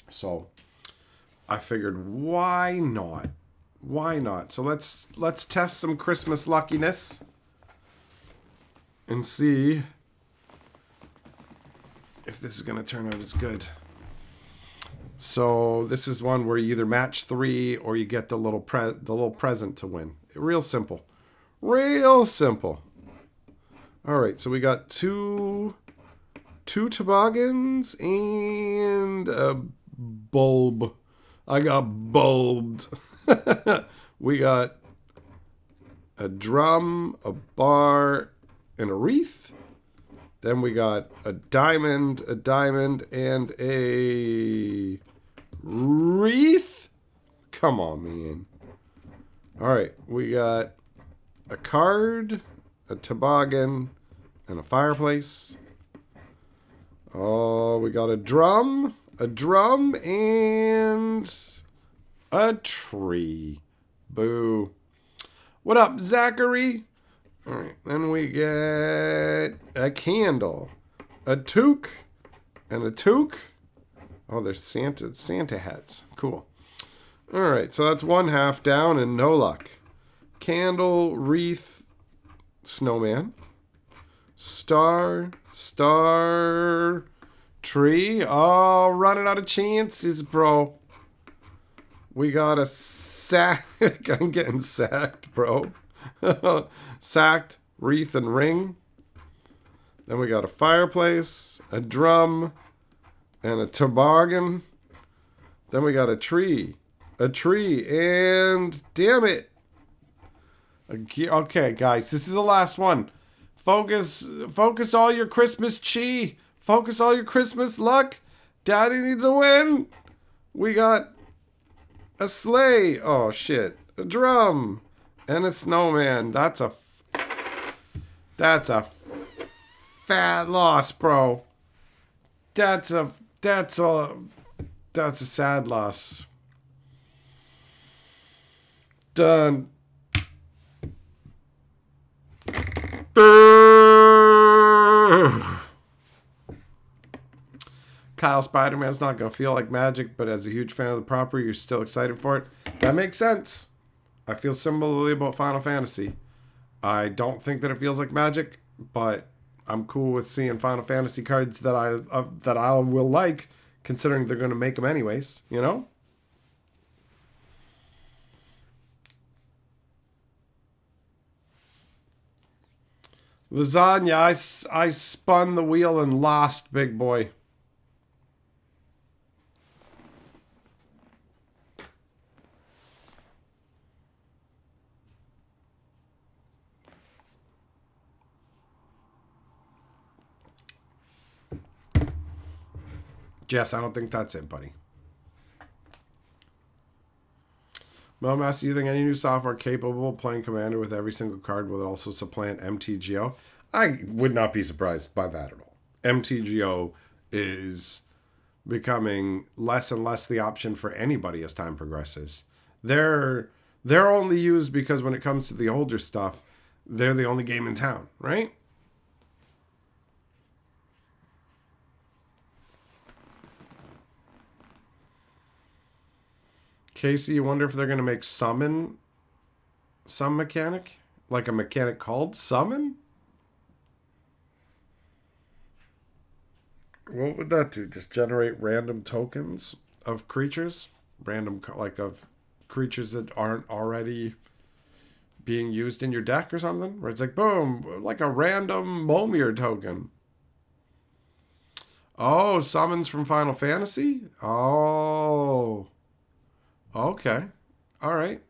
so I figured, why not? Why not? So let's test some Christmas luckiness and see if this is going to turn out as good. So this is one where you either match 3 or you get the little present to win. Real simple. Real simple. All right, so we got two toboggans and a bulb. I got bulbed. We got a drum, a bar, and a wreath. Then we got a diamond, and a wreath. Come on, man. All right, we got a card, a toboggan, and a fireplace. Oh, we got a drum, and a tree. Boo. What up, Zachary? All right, then we get a candle, a toque, and a toque. Oh, there's Santa hats. Cool. All right, so that's one half down and no luck. Candle, wreath, snowman, star, tree. Oh, running out of chances, bro. We got a sack. I'm getting sacked, bro. Sacked, wreath, and ring. Then we got a fireplace, a drum, and a toboggan. Then we got a tree, and damn it, Okay, guys, this is the last one. Focus all your Christmas chi. Focus all your Christmas luck. Daddy needs a win. We got a sleigh. Oh shit. A drum and a snowman. That's a fat loss, bro. That's a that's a that's a sad loss. Done. Kyle, Spider-Man's not going to feel like magic, but as a huge fan of the property, you're still excited for it. That makes sense. I feel similarly about Final Fantasy. I don't think that it feels like magic, but I'm cool with seeing Final Fantasy cards that I will like, considering they're going to make them anyways, you know? Lasagna, I spun the wheel and lost, big boy. Jess, I don't think that's it, buddy. Melmaster, do you think any new software capable of playing Commander with every single card will also supplant MTGO? I would not be surprised by that at all. MTGO is becoming less and less the option for anybody as time progresses. They're only used because when it comes to the older stuff, they're the only game in town, right? Casey, you wonder if they're going to make summon some mechanic? Like a mechanic called summon? What would that do? Just generate random tokens of creatures? Random, like of creatures that aren't already being used in your deck or something? Where it's like, boom, like a random Momir token. Oh, summons from Final Fantasy? Oh. Okay. All right.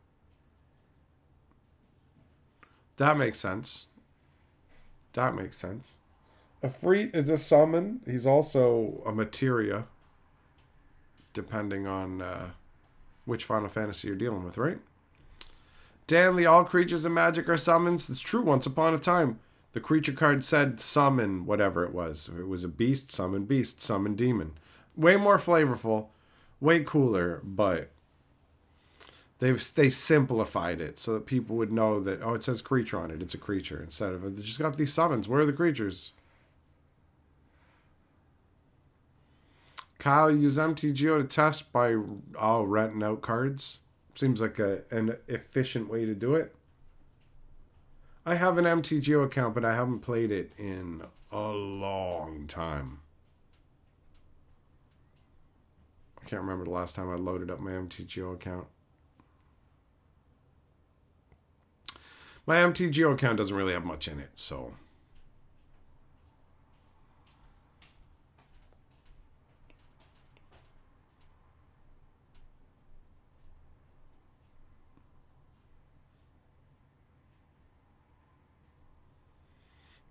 That makes sense. That makes sense. A Freet is a summon. He's also a materia, depending on which Final Fantasy you're dealing with, right? Danley, all creatures in Magic are summons. It's true. Once upon a time, the creature card said summon whatever it was. If it was a beast, summon demon. Way more flavorful, way cooler, but they simplified it so that people would know that, oh, it says creature on it. It's a creature. Instead of, they just got these summons. Where are the creatures? Kyle, use MTGO to test by renting out cards. Seems like an efficient way to do it. I have an MTGO account, but I haven't played it in a long time. I can't remember the last time I loaded up my MTGO account. My MTGO account doesn't really have much in it, so...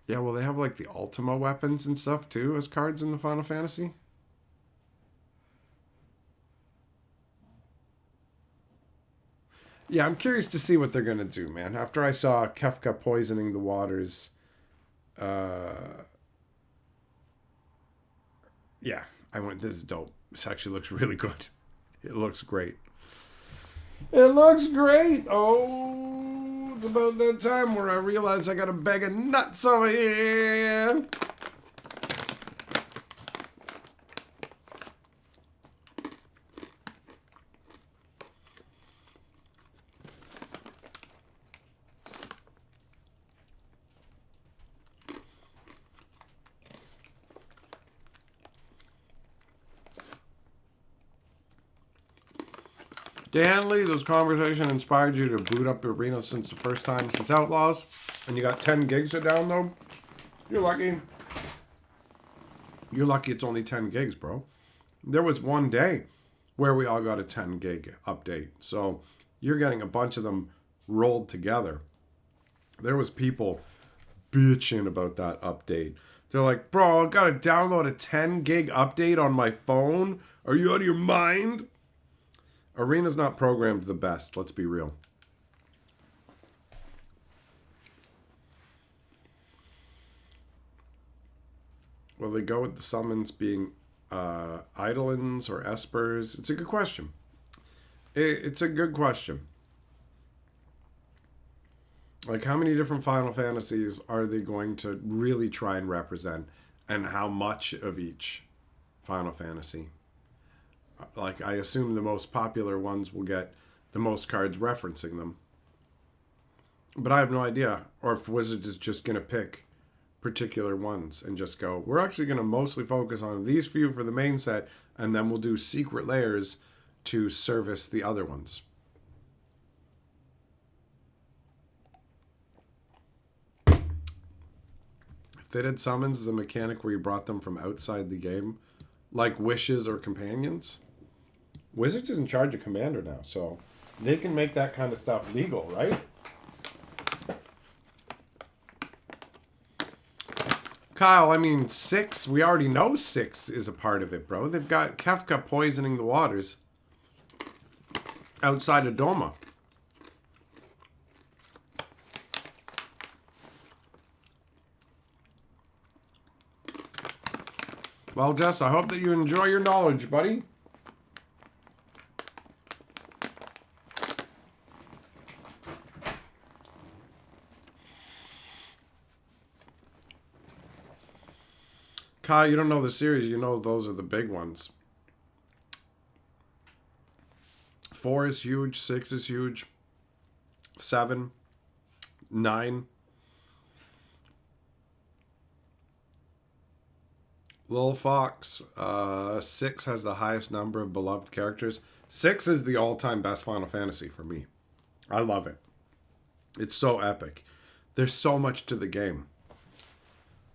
Yeah, well, they have like the Ultima weapons and stuff too as cards in the Final Fantasy. Yeah, I'm curious to see what they're going to do, man. After I saw Kefka poisoning the waters, uh, yeah, I went, this is dope. This actually looks really good. It looks great. It looks great. Oh, it's about that time where I realize I got a bag of nuts over here. Danley, those conversations inspired you to boot up Arena since the first time since Outlaws, and you got 10 gigs to download? You're lucky. You're lucky it's only 10 gigs, bro. There was one day where we all got a 10 gig update. So you're getting a bunch of them rolled together. There was people bitching about that update. They're like, bro, I gotta download a 10 gig update on my phone? Are you out of your mind? Arena's not programmed the best, let's be real. Will they go with the summons being Eidolons or Espers? It's a good question. It's a good question. Like, how many different Final Fantasies are they going to really try and represent? And how much of each Final Fantasy? Like, I assume the most popular ones will get the most cards referencing them. But I have no idea. Or if Wizards is just going to pick particular ones and just go, we're actually going to mostly focus on these few for the main set, and then we'll do secret layers to service the other ones. If they did summons as a mechanic where you brought them from outside the game, like wishes or companions, Wizards is in charge of Commander now, so they can make that kind of stuff legal, right? Kyle, I mean, 6, we already know 6 is a part of it, bro. They've got Kefka poisoning the waters outside of Doma. Well, Jess, I hope that you enjoy your knowledge, buddy. Kyle, you don't know the series. You know those are the big ones. 4 is huge. 6 is huge. 7. 9. Lil Fox. 6 has the highest number of beloved characters. 6 is the all-time best Final Fantasy for me. I love it. It's so epic. There's so much to the game.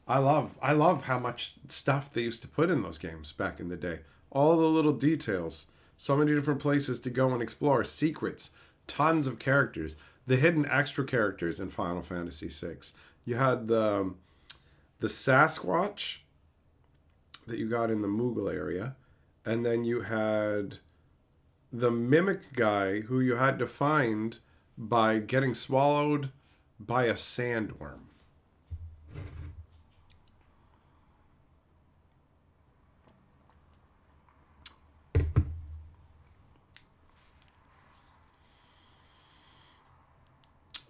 I love how much stuff they used to put in those games back in the day. All the little details. So many different places to go and explore. Secrets. Tons of characters. The hidden extra characters in Final Fantasy VI. You had the Sasquatch that you got in the Moogle area. And then you had the Mimic guy who you had to find by getting swallowed by a sandworm.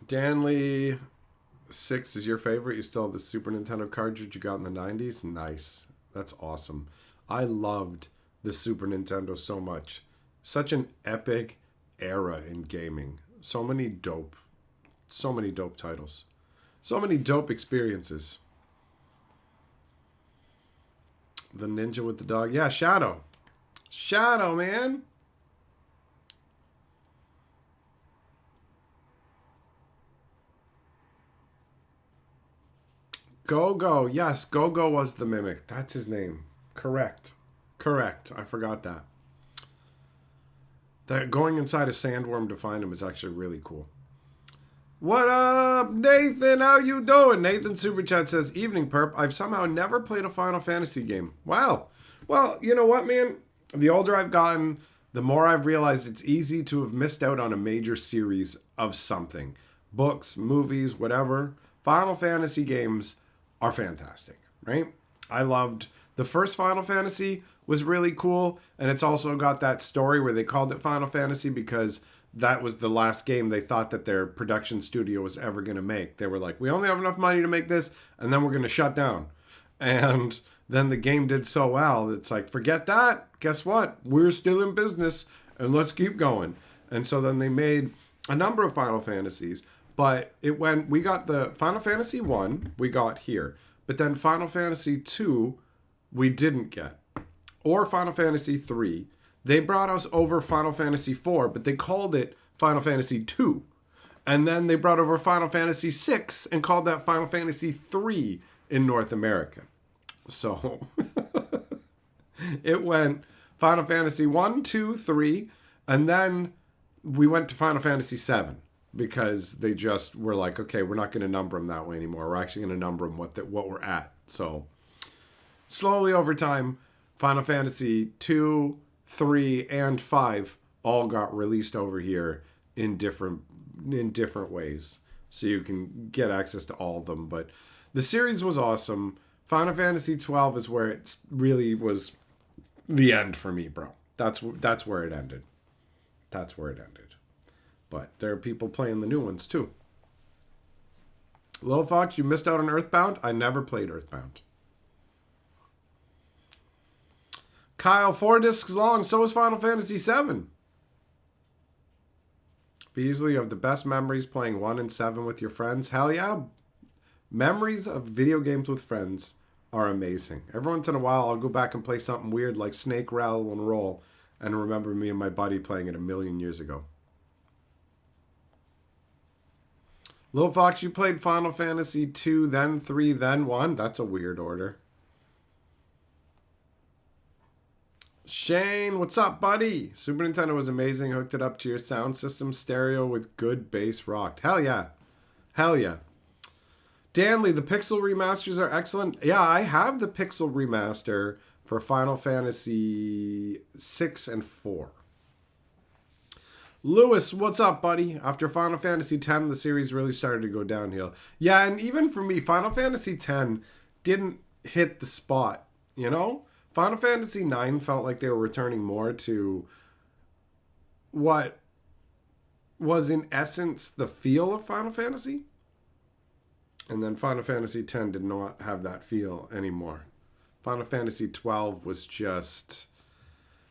Danley, 6 is your favorite. You still have the Super Nintendo cartridge you got in the 90s? Nice. That's awesome. I loved the Super Nintendo so much. Such an epic era in gaming. So many dope titles. So many dope experiences. The ninja with the dog. Yeah, Shadow. Shadow, man. Go-Go. Yes, Go-Go was the Mimic. That's his name. Correct. I forgot that. That going inside a sandworm to find him is actually really cool. What up, Nathan? How you doing? Nathan Super Chat says, evening, perp. I've somehow never played a Final Fantasy game. Wow. Well, you know what, man? The older I've gotten, the more I've realized it's easy to have missed out on a major series of something. Books, movies, whatever. Final Fantasy games are fantastic, right? I loved the first Final Fantasy was really cool, and it's also got that story where they called it Final Fantasy because that was the last game they thought that their production studio was ever going to make. They were like, we only have enough money to make this, and then we're going to shut down. And then the game did so well, it's like, forget that. Guess what? We're still in business, and let's keep going. And so then they made a number of Final Fantasies. But we got the Final Fantasy 1, we got here. But then Final Fantasy 2, we didn't get. Or Final Fantasy 3. They brought us over Final Fantasy 4, but they called it Final Fantasy 2. And then they brought over Final Fantasy 6 and called that Final Fantasy 3 in North America. So it went Final Fantasy 1, 2, 3, and then we went to Final Fantasy 7. because they just were like, okay, we're not going to number them that way anymore. We're actually going to number them what we're at. So slowly over time, Final Fantasy 2, 3, and 5 all got released over here in different ways. So you can get access to all of them. But the series was awesome. Final Fantasy 12 is where it really was the end for me, bro. That's where it ended. That's where it ended. But there are people playing the new ones too. Little Fox, you missed out on Earthbound? I never played Earthbound. Kyle, 4 discs long, so is Final Fantasy 7. Beasley, of the best memories playing 1 and 7 with your friends. Hell yeah. Memories of video games with friends are amazing. Every once in a while, I'll go back and play something weird like Snake, Rattle, and Roll and remember me and my buddy playing it a million years ago. Little Fox, you played Final Fantasy 2, then 3, then 1? That's a weird order. Shane, what's up, buddy? Super Nintendo was amazing. Hooked it up to your sound system stereo with good bass rocked. Hell yeah. Hell yeah. Danley, the Pixel remasters are excellent. Yeah, I have the Pixel remaster for Final Fantasy 6 and 4. Lewis, what's up, buddy? After Final Fantasy X, the series really started to go downhill. Yeah, and even for me, Final Fantasy X didn't hit the spot, you know? Final Fantasy IX felt like they were returning more to what was in essence the feel of Final Fantasy. And then Final Fantasy X did not have that feel anymore. Final Fantasy XII was just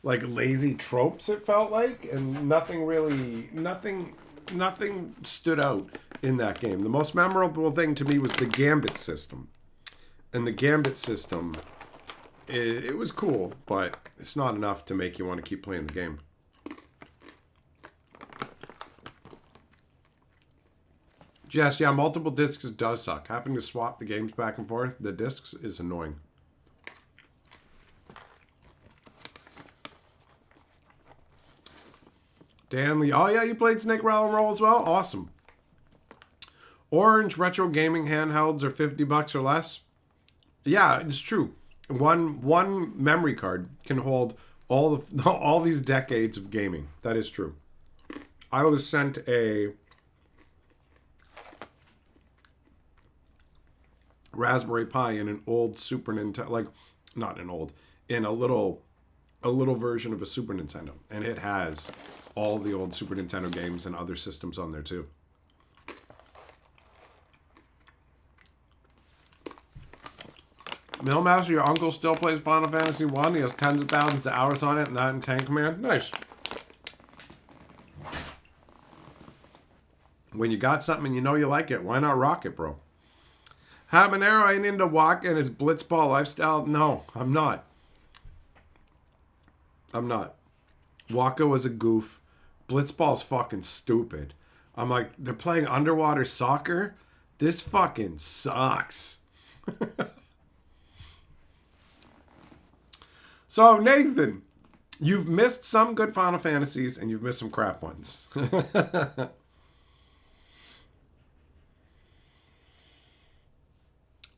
like lazy tropes, it felt like, and nothing stood out in that game. The most memorable thing to me was the Gambit system. And the Gambit system, it was cool, but it's not enough to make you want to keep playing the game. Jess, yeah, multiple discs does suck. Having to swap the games back and forth, the discs, is annoying. Dan Lee, oh yeah, you played Snake, Rattle, and Roll as well? Awesome. Orange retro gaming handhelds are $50 or less. Yeah, it's true. One memory card can hold all these decades of gaming. That is true. I was sent a Raspberry Pi in an old Super Nintendo, like not an old, in a little version of a Super Nintendo, and it has all the old Super Nintendo games and other systems on there too. Millmaster, your uncle still plays Final Fantasy 1. He has tens of thousands of hours on it, and that in Tank Command. Nice. When you got something and you know you like it, why not rock it, bro? Habanero ain't into Waka and his blitzball lifestyle. No, I'm not. Waka was a goof. Blitzball's fucking stupid. I'm like, they're playing underwater soccer? This fucking sucks. So, Nathan, you've missed some good Final Fantasies and you've missed some crap ones.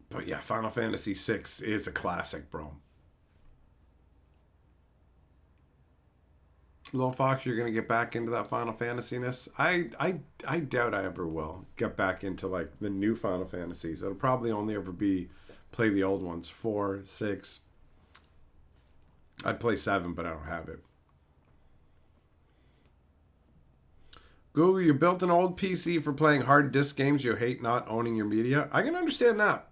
But yeah, Final Fantasy VI is a classic, bro. Little Fox, you're going to get back into that Final Fantasy-ness? I doubt I ever will get back into like the new Final Fantasies. It'll probably only ever be play the old ones. 4, 6. I'd play 7, but I don't have it. Google, you built an old PC for playing hard disk games you hate not owning your media. I can understand that.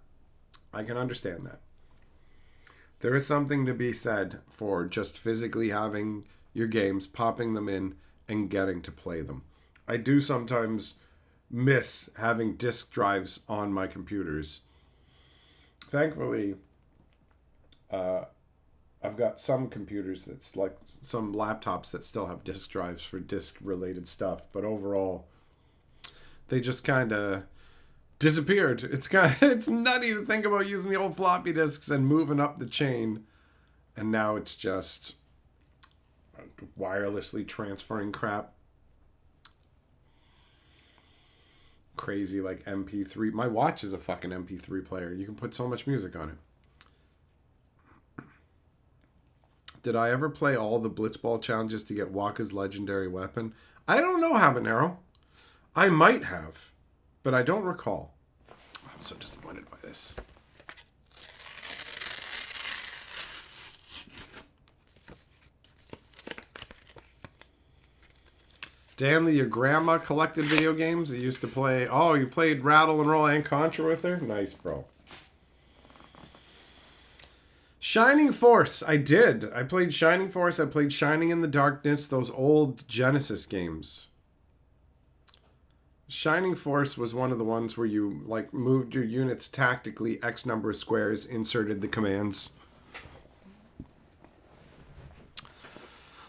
There is something to be said for just physically having your games, popping them in, and getting to play them. I do sometimes miss having disk drives on my computers. Thankfully, I've got some computers that's like some laptops that still have disk drives for disk related stuff, but overall they just kind of disappeared. It's nutty to think about using the old floppy disks and moving up the chain, and now it's just wirelessly transferring crap. crazy like MP3. My watch is a fucking MP3 player. You can put so much music on it. Did I ever play all the Blitzball challenges to get Waka's legendary weapon? I don't know, Habanero. I might have, but I don't recall. I'm so disappointed by this. Danley, your grandma collected video games? You used to play... Oh, you played Rattle and Roll and Contra with her? Nice, bro. Shining Force. I did. I played Shining Force. I played Shining in the Darkness. Those old Genesis games. Shining Force was one of the ones where you like moved your units tactically X number of squares, inserted the commands.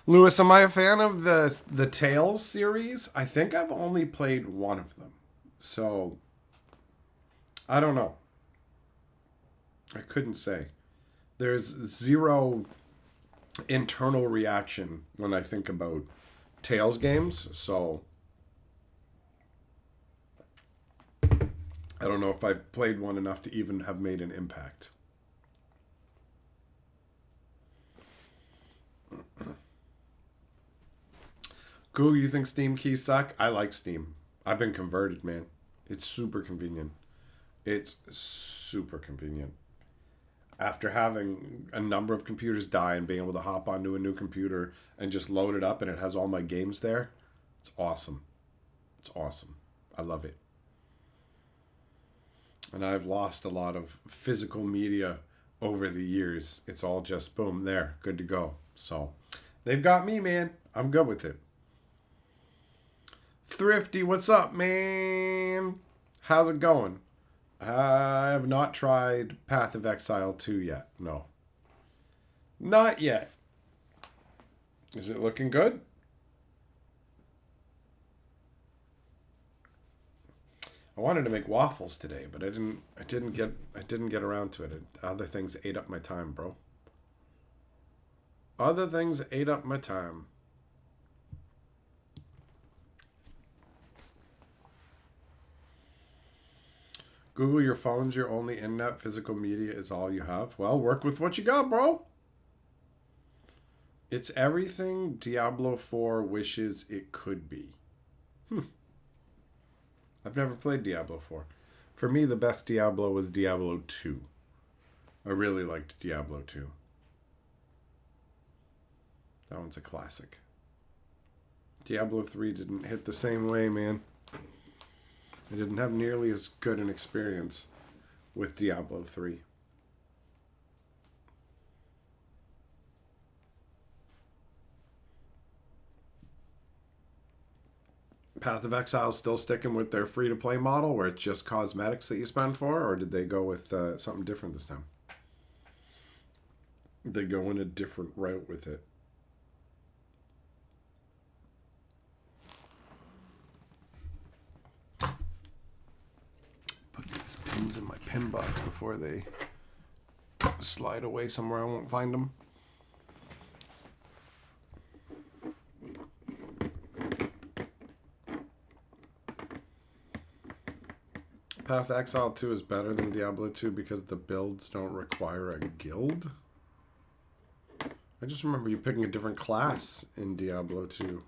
Lewis, am I a fan of the Tales series? I think I've only played one of them. So, I don't know. I couldn't say. There's zero internal reaction when I think about Tales games, so I don't know if I've played one enough to even have made an impact. Google, you think Steam keys suck? I like Steam. I've been converted, man. It's super convenient. It's super convenient. After having a number of computers die and being able to hop onto a new computer and just load it up and it has all my games there, it's awesome. It's awesome. I love it. And I've lost a lot of physical media over the years. It's all just boom, there, good to go. So they've got me, man. I'm good with it. Thrifty, what's up, man? How's it going? I have not tried Path of Exile 2 yet. No. Not yet. Is it looking good? I wanted to make waffles today, but I didn't get around to it. Other things ate up my time, bro. Other things ate up my time. Google, your phone's your only in-net physical media is all you have. Well, work with what you got, bro. It's everything Diablo 4 wishes it could be. I've never played Diablo 4. For me, the best Diablo was Diablo 2. I really liked Diablo 2. That one's a classic. Diablo 3 didn't hit the same way, man. I didn't have nearly as good an experience with Diablo 3. Path of Exile still sticking with their free-to-play model where it's just cosmetics that you spend for, or did they go with something different this time? Did they go in a different route with it? Put these pins in my pin box before they slide away somewhere I won't find them. Path of Exile 2 is better than Diablo 2 because the builds don't require a guild? I just remember you picking a different class in Diablo 2.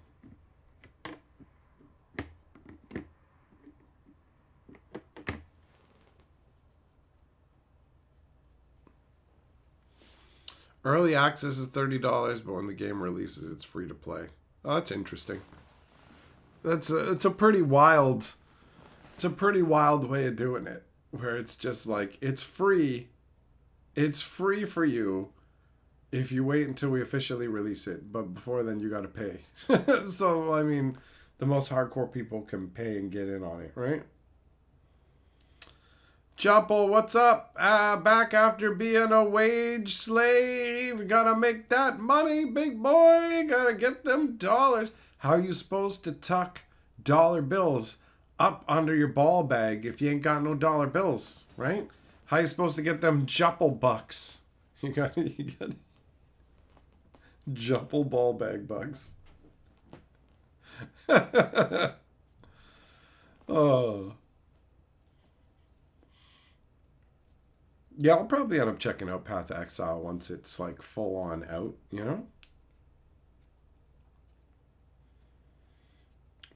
Early access is $30, but when the game releases, it's free to play. Oh, that's interesting. It's a pretty wild... It's a pretty wild way of doing it, where it's just like, it's free. It's free for you if you wait until we officially release it, but before then you got to pay. So, I mean, the most hardcore people can pay and get in on it, right? Jumple, what's up? Back after being a wage slave. Gotta make that money, big boy. Gotta get them dollars. How you supposed to tuck dollar bills up under your ball bag if you ain't got no dollar bills, right? How you supposed to get them jumple bucks? You got jumple ball bag bucks. Oh, Yeah, I'll probably end up checking out Path of Exile once it's like full on out, you know?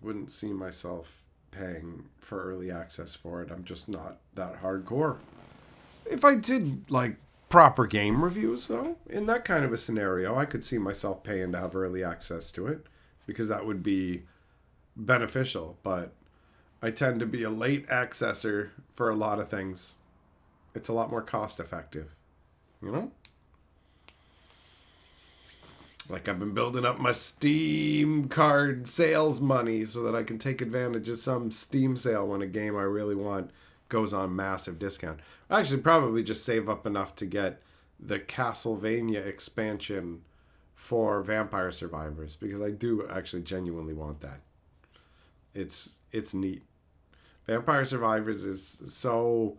Wouldn't see myself paying for early access for it. I'm just not that hardcore. If I did like proper game reviews though, in that kind of a scenario, I could see myself paying to have early access to it because that would be beneficial, but I tend to be a late accessor for a lot of things. It's a lot more cost effective, you know? Like I've been building up my Steam card sales money so that I can take advantage of some Steam sale when a game I really want goes on massive discount. I actually probably just save up enough to get the Castlevania expansion for Vampire Survivors because I do actually genuinely want that. It's neat. Vampire Survivors is so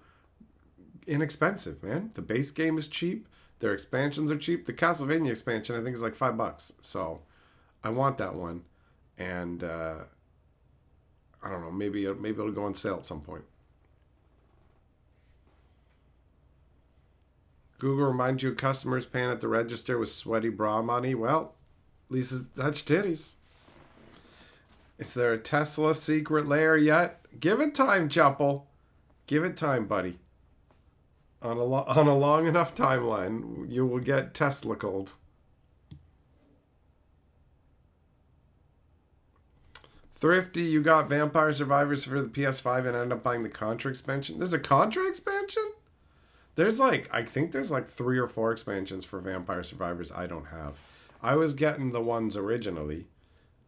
inexpensive, man. The base game is cheap. Their expansions are cheap. The Castlevania expansion, I think, is like $5. So I want that one, and I don't know. Maybe it'll go on sale at some point. Google reminds you customers paying at the register with sweaty bra money. Well, Lisa's touch titties. Is there a Tesla secret layer yet? Give it time, Chuppel. Give it time, buddy. On a long enough timeline, you will get Tesla cold. Thrifty, you got Vampire Survivors for the PS5 and ended up buying the Contra expansion. There's a Contra expansion? I think there's like 3 or 4 expansions for Vampire Survivors I don't have. I was getting the ones originally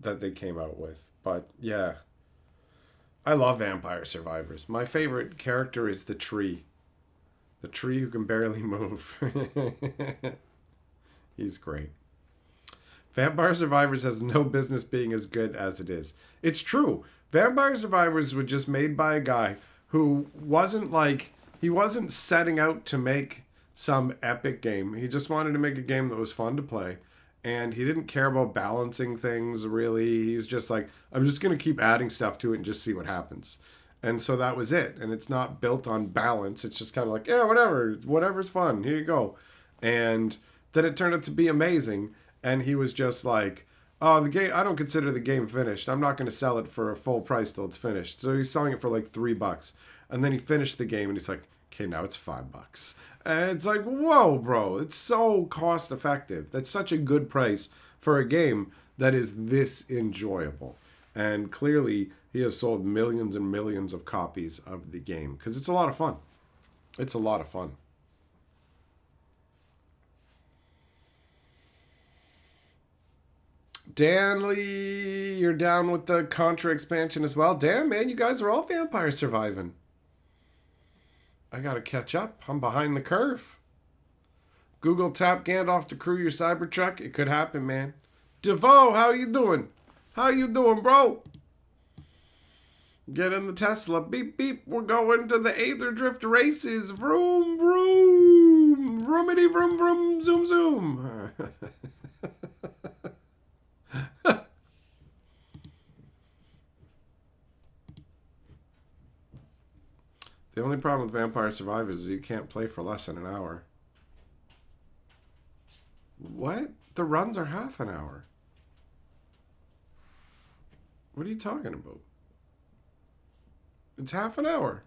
that they came out with. But yeah, I love Vampire Survivors. My favorite character is the tree. The tree who can barely move. He's great. Vampire Survivors has no business being as good as it is. It's true. Vampire Survivors was just made by a guy who he wasn't setting out to make some epic game. He just wanted to make a game that was fun to play. And he didn't care about balancing things, really. He's just like, I'm just going to keep adding stuff to it and just see what happens. And so that was it. And it's not built on balance. It's just kind of like, yeah, whatever. Whatever's fun. Here you go. And then it turned out to be amazing. And he was just like, oh, the game, I don't consider the game finished. I'm not going to sell it for a full price till it's finished. So he's selling it for like $3. And then he finished the game and he's like, okay, now it's $5. And it's like, whoa, bro, it's so cost effective. That's such a good price for a game that is this enjoyable. And clearly, he has sold millions and millions of copies of the game because it's a lot of fun. It's a lot of fun. Danley, you're down with the Contra expansion as well. Damn, man, you guys are all vampire surviving. I gotta catch up. I'm behind the curve. Google tap Gandalf to crew your Cybertruck. It could happen, man. DeVoe, how you doing? How you doing, bro? Get in the Tesla. Beep, beep. We're going to the Aether Drift races. Vroom, vroom. Vroomity, vroom, vroom. Zoom, zoom. The only problem with Vampire Survivors is you can't play for less than an hour. What? The runs are half an hour. What are you talking about? It's half an hour.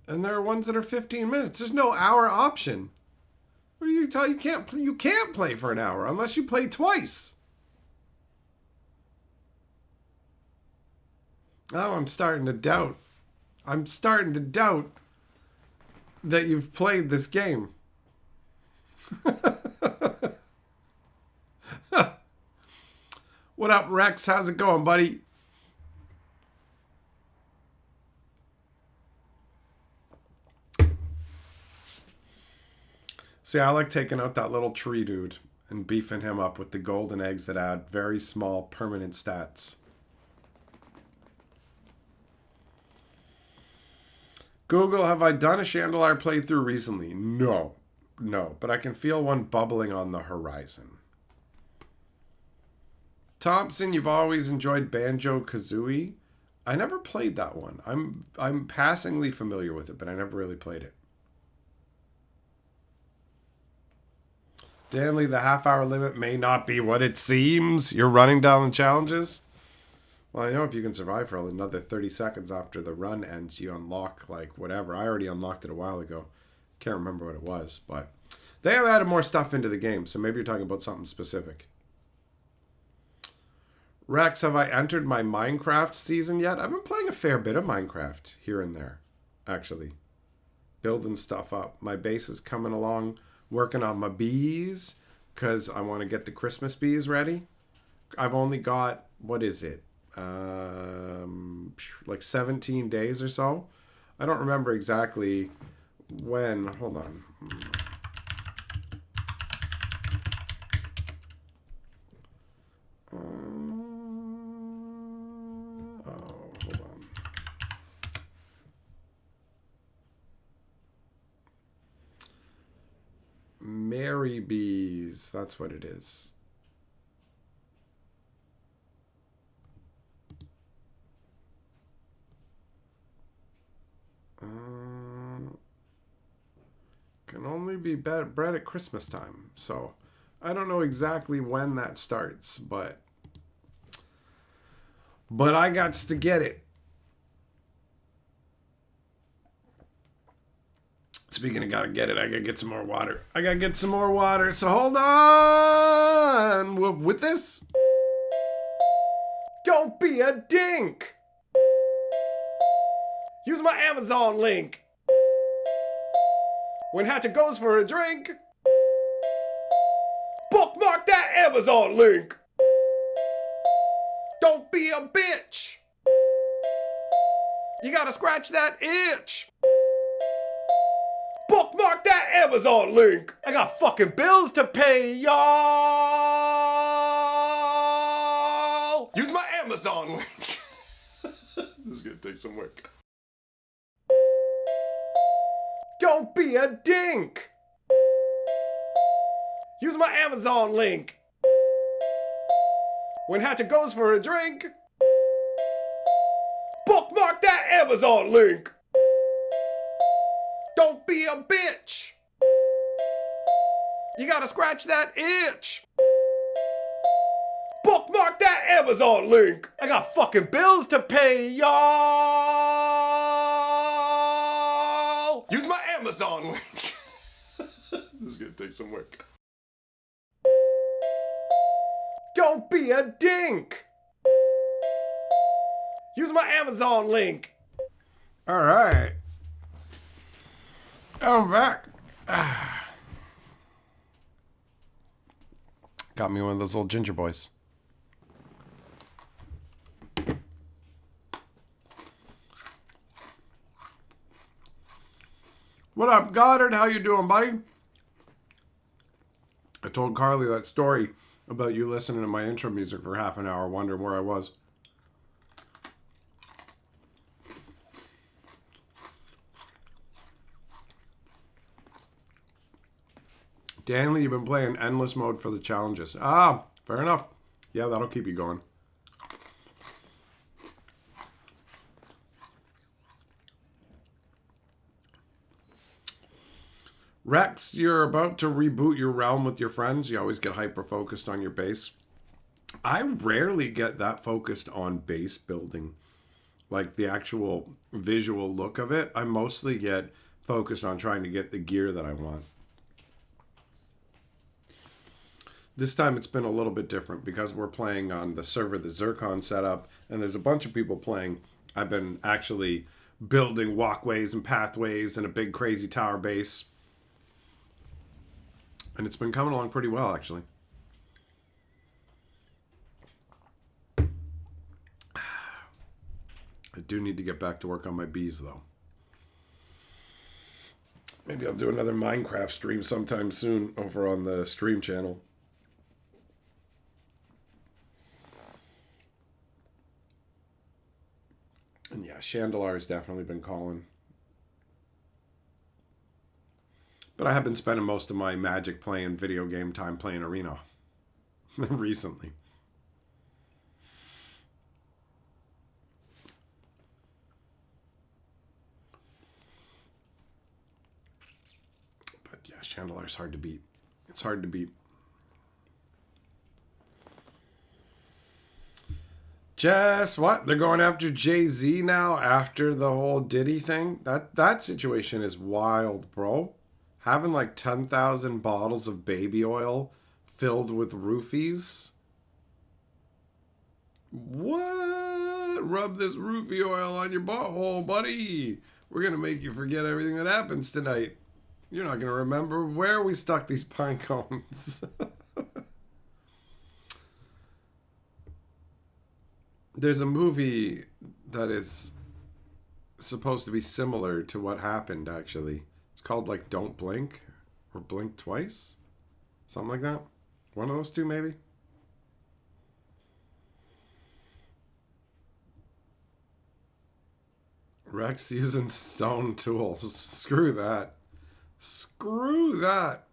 And there are ones that are 15 minutes. There's no hour option. What are you talking? You can't play for an hour unless you play twice. Oh, I'm starting to doubt. I'm starting to doubt that you've played this game. What up, Rex? How's it going, buddy? See, I like taking out that little tree dude and beefing him up with the golden eggs that add very small permanent stats. Google, have I done a Chandelar playthrough recently? No, but I can feel one bubbling on the horizon. Thompson, you've always enjoyed Banjo-Kazooie. I never played that one. I'm passingly familiar with it, but I never really played it. Stanley, the half-hour limit may not be what it seems. You're running down the challenges? Well, I know if you can survive for another 30 seconds after the run ends, you unlock, like, whatever. I already unlocked it a while ago. Can't remember what it was, but they have added more stuff into the game, so maybe you're talking about something specific. Rex, have I entered my Minecraft season yet? I've been playing a fair bit of Minecraft here and there, actually. Building stuff up. My base is coming along, working on my bees, because I want to get the Christmas bees ready. I've only got, what is it? Like 17 days or so. I don't remember exactly when. Hold on. Hold on. Mary bees. That's what it is. Can only be bred at Christmas time. So I don't know exactly when that starts, but I got to get it. Speaking of gotta get it, I gotta get some more water. So hold on with this. Don't be a dink. Use my Amazon link. When Hatchet goes for a drink, bookmark that Amazon link. Don't be a bitch. You gotta scratch that itch. Bookmark that Amazon link. I got fucking bills to pay, y'all. Use my Amazon link. This is gonna take some work. Don't be a dink. Use my Amazon link. When Hatchet goes for a drink, bookmark that Amazon link. Don't be a bitch. You gotta scratch that itch. Bookmark that Amazon link. I got fucking bills to pay, y'all. Use my Amazon link. This is gonna take some work. Don't be a dink. Use my Amazon link. All right. I'm back. Got me one of those little ginger boys. What up, Goddard? How you doing, buddy? I told Carly that story about you listening to my intro music for half an hour, wondering where I was. Danley, you've been playing endless mode for the challenges. Ah, fair enough. Yeah, that'll keep you going. Rex, you're about to reboot your realm with your friends. You always get hyper-focused on your base. I rarely get that focused on base building. Like the actual visual look of it. I mostly get focused on trying to get the gear that I want. This time it's been a little bit different because we're playing on the server, the Zircon setup, and there's a bunch of people playing. I've been actually building walkways and pathways and a big crazy tower base. And it's been coming along pretty well, actually. I do need to get back to work on my bees, though. Maybe I'll do another Minecraft stream sometime soon over on the stream channel. And yeah, Chandelar has definitely been calling. But I have been spending most of my Magic playing video game time playing Arena recently. But yeah, Chandelar's hard to beat. It's hard to beat. Just what? They're going after Jay-Z now after the whole Diddy thing? That situation is wild, bro. Having like 10,000 bottles of baby oil filled with roofies. What? Rub this roofie oil on your butthole, buddy. We're going to make you forget everything that happens tonight. You're not going to remember where we stuck these pine cones. There's a movie that is supposed to be similar to what happened, actually. It's called, like, Don't Blink or Blink Twice. Something like that. One of those two, maybe. Rex using stone tools. Screw that. Screw that.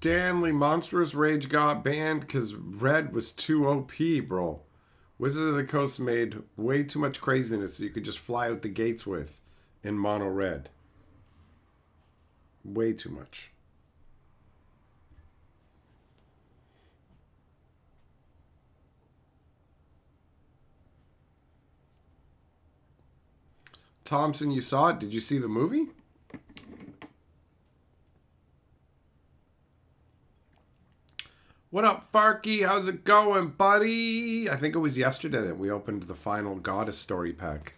Stanley Monstrous Rage got banned because Red was too OP, bro. Wizard of the Coast made way too much craziness that you could just fly out the gates with in mono red. Way too much. Thompson, you saw it? Did you see the movie? What up, Farky? How's it going, buddy? I think it was yesterday that we opened the final Goddess Story pack.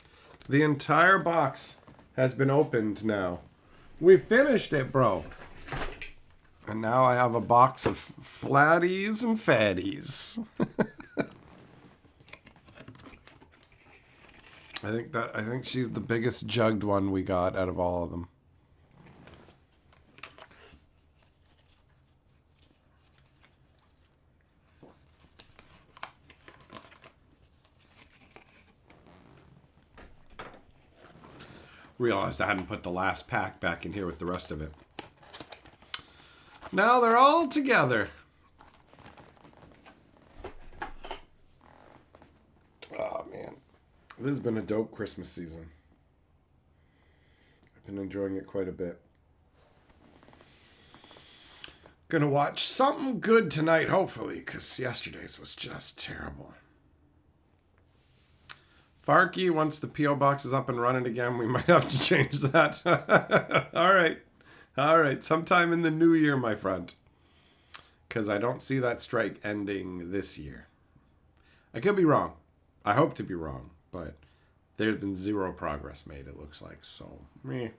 The entire box has been opened now. We finished it, bro. And now I have a box of flatties and fatties. I think she's the biggest jugged one we got out of all of them. Realized I hadn't put the last pack back in here with the rest of it. Now they're all together. Oh, man. This has been a dope Christmas season. I've been enjoying it quite a bit. Gonna watch something good tonight, hopefully, because yesterday's was just terrible. Farky, once the P.O. box is up and running again, we might have to change that. All right. All right. Sometime in the new year, my friend. Because I don't see that strike ending this year. I could be wrong. I hope to be wrong. But there's been zero progress made, it looks like. So, meh.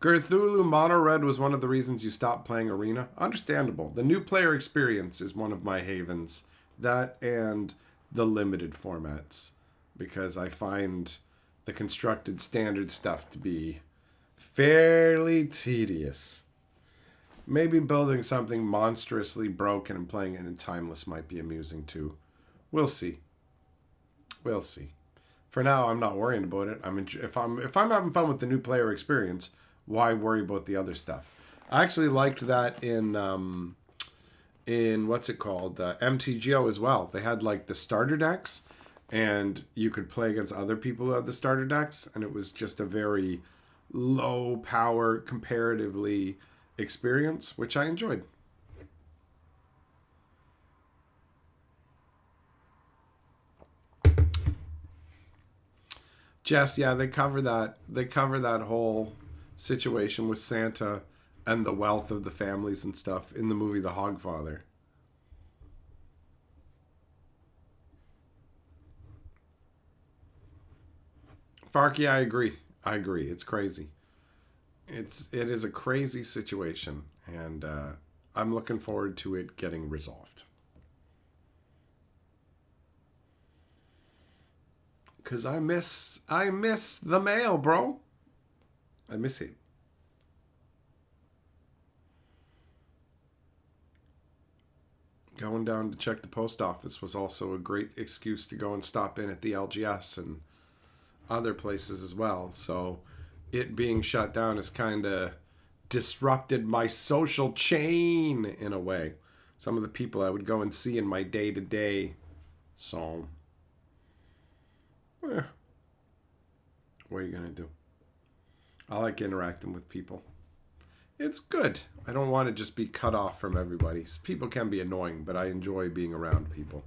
Gerthulu Mono Red was one of the reasons you stopped playing Arena. Understandable. The new player experience is one of my havens. That and the limited formats. Because I find the constructed standard stuff to be fairly tedious. Maybe building something monstrously broken and playing it in Timeless might be amusing too. We'll see. We'll see. For now, I'm not worrying about it. If I'm having fun with the new player experience, why worry about the other stuff? I actually liked that in what's it called, MTGO as well. They had like the starter decks, and you could play against other people who had the starter decks, and it was just a very low power comparatively experience, which I enjoyed. Jess, yeah, they cover that whole situation with Santa and the wealth of the families and stuff in the movie The Hogfather. Farky, I agree. It's crazy. It is a crazy situation, and I'm looking forward to it getting resolved. Cause I miss the mail, bro. I miss it. Going down to check the post office was also a great excuse to go and stop in at the LGS and other places as well. So it being shut down has kind of disrupted my social chain in a way. Some of the people I would go and see in my day-to-day. So, what are you going to do? I like interacting with people. It's good. I don't want to just be cut off from everybody. People can be annoying, but I enjoy being around people.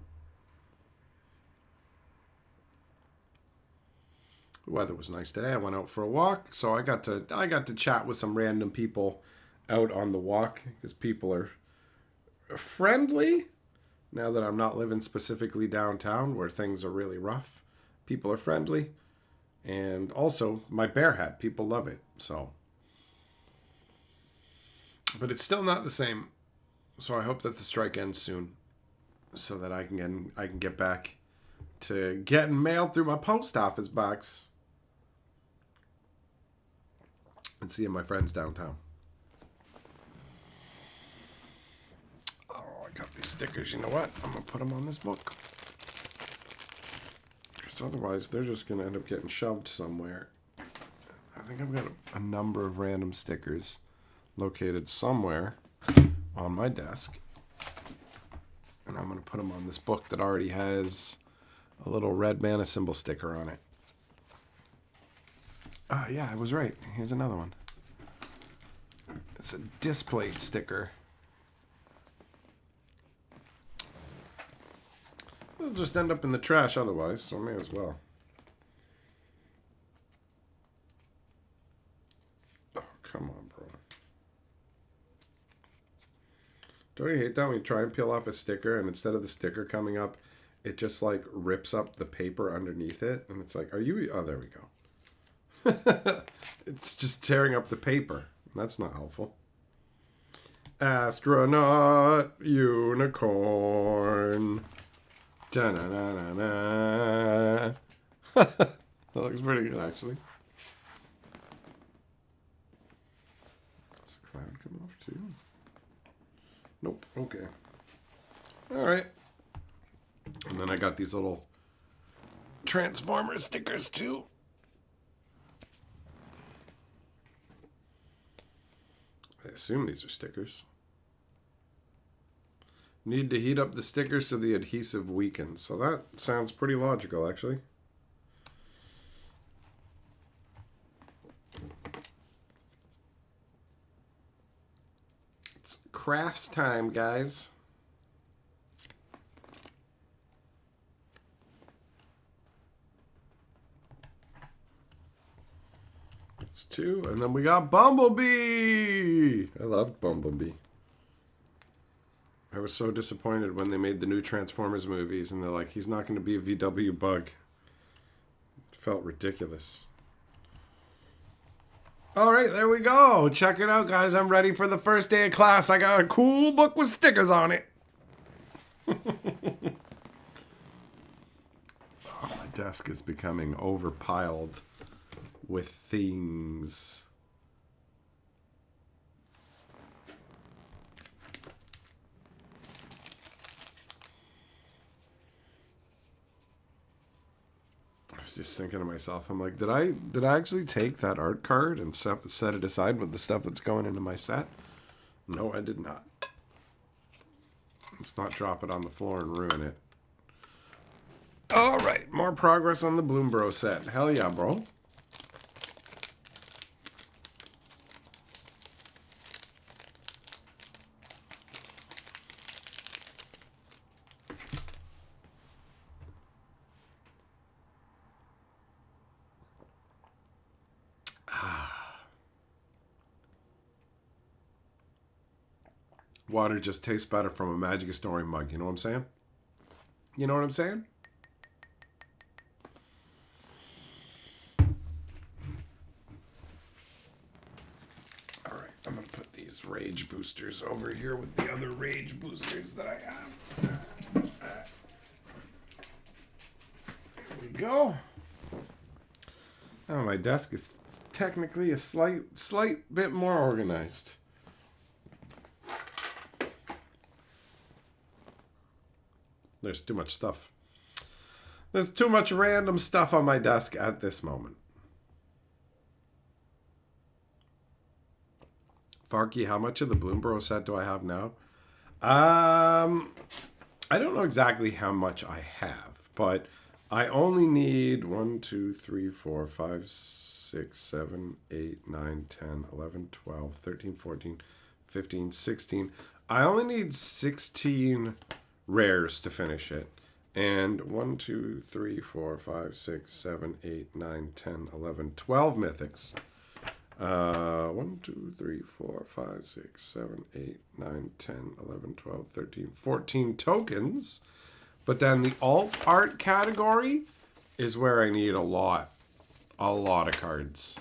The weather was nice today. I went out for a walk, so I got to chat with some random people out on the walk because people are friendly. Now that I'm not living specifically downtown where things are really rough, people are friendly. And also, my bear hat, people love it. So, but it's still not the same. So I hope that the strike ends soon, so that I can get back to getting mail through my post office box and seeing my friends downtown. Oh, I got these stickers. You know what? I'm gonna put them on this book. Because otherwise, they're just gonna end up getting shoved somewhere. I think I've got a number of random stickers located somewhere on my desk. And I'm going to put them on this book that already has a little red mana symbol sticker on it. Yeah, I was right. Here's another one. It's a displayed sticker. It'll just end up in the trash otherwise, so I may as well. Oh, come on, bro. Don't you hate that when you try and peel off a sticker and instead of the sticker coming up, it just like rips up the paper underneath it? And it's like, are you... Oh, there we go. It's just tearing up the paper. That's not helpful. Astronaut unicorn. Da-na-na-na-na. That looks pretty good, actually. Does the cloud come off too? Nope. Okay. All right. And then I got these little Transformer stickers too. I assume these are stickers. Need to heat up the stickers so the adhesive weakens. So that sounds pretty logical, actually. It's crafts time, guys. It's 2, and then we got Bumblebee. I loved Bumblebee. I was so disappointed when they made the new Transformers movies, and they're like, he's not going to be a VW bug. It felt ridiculous. All right, there we go. Check it out, guys. I'm ready for the first day of class. I got a cool book with stickers on it. Oh, my desk is becoming overpiled with things. I was just thinking to myself, I'm like, did I actually take that art card and set it aside with the stuff that's going into my set? No, I did not. Let's not drop it on the floor and ruin it. All right, more progress on the Bloom Bro set. Hell yeah, bro. Water just tastes better from a Magic Story mug. You know what I'm saying? You know what I'm saying? All right, I'm going to put these Rage boosters over here with the other Rage boosters that I have. There we go. Oh, my desk is technically a slight bit more organized. There's too much stuff. There's too much random stuff on my desk at this moment. Farky, how much of the Bloom Bro set do I have now? I don't know exactly how much I have, but I only need 1, 2, 3, 4, 5, 6, 7, 8, 9, 10, 11, 12, 13, 14, 15, 16. I only need 16 rares to finish it. And 1, 2, 3, 4, 5, 6, 7, 8, 9, 10, 11, 12 mythics. 1, 2, 3, 4, 5, 6, 7, 8, 9, 10, 11, 12, 13, 14 tokens. But then the alt art category is where I need a lot of cards.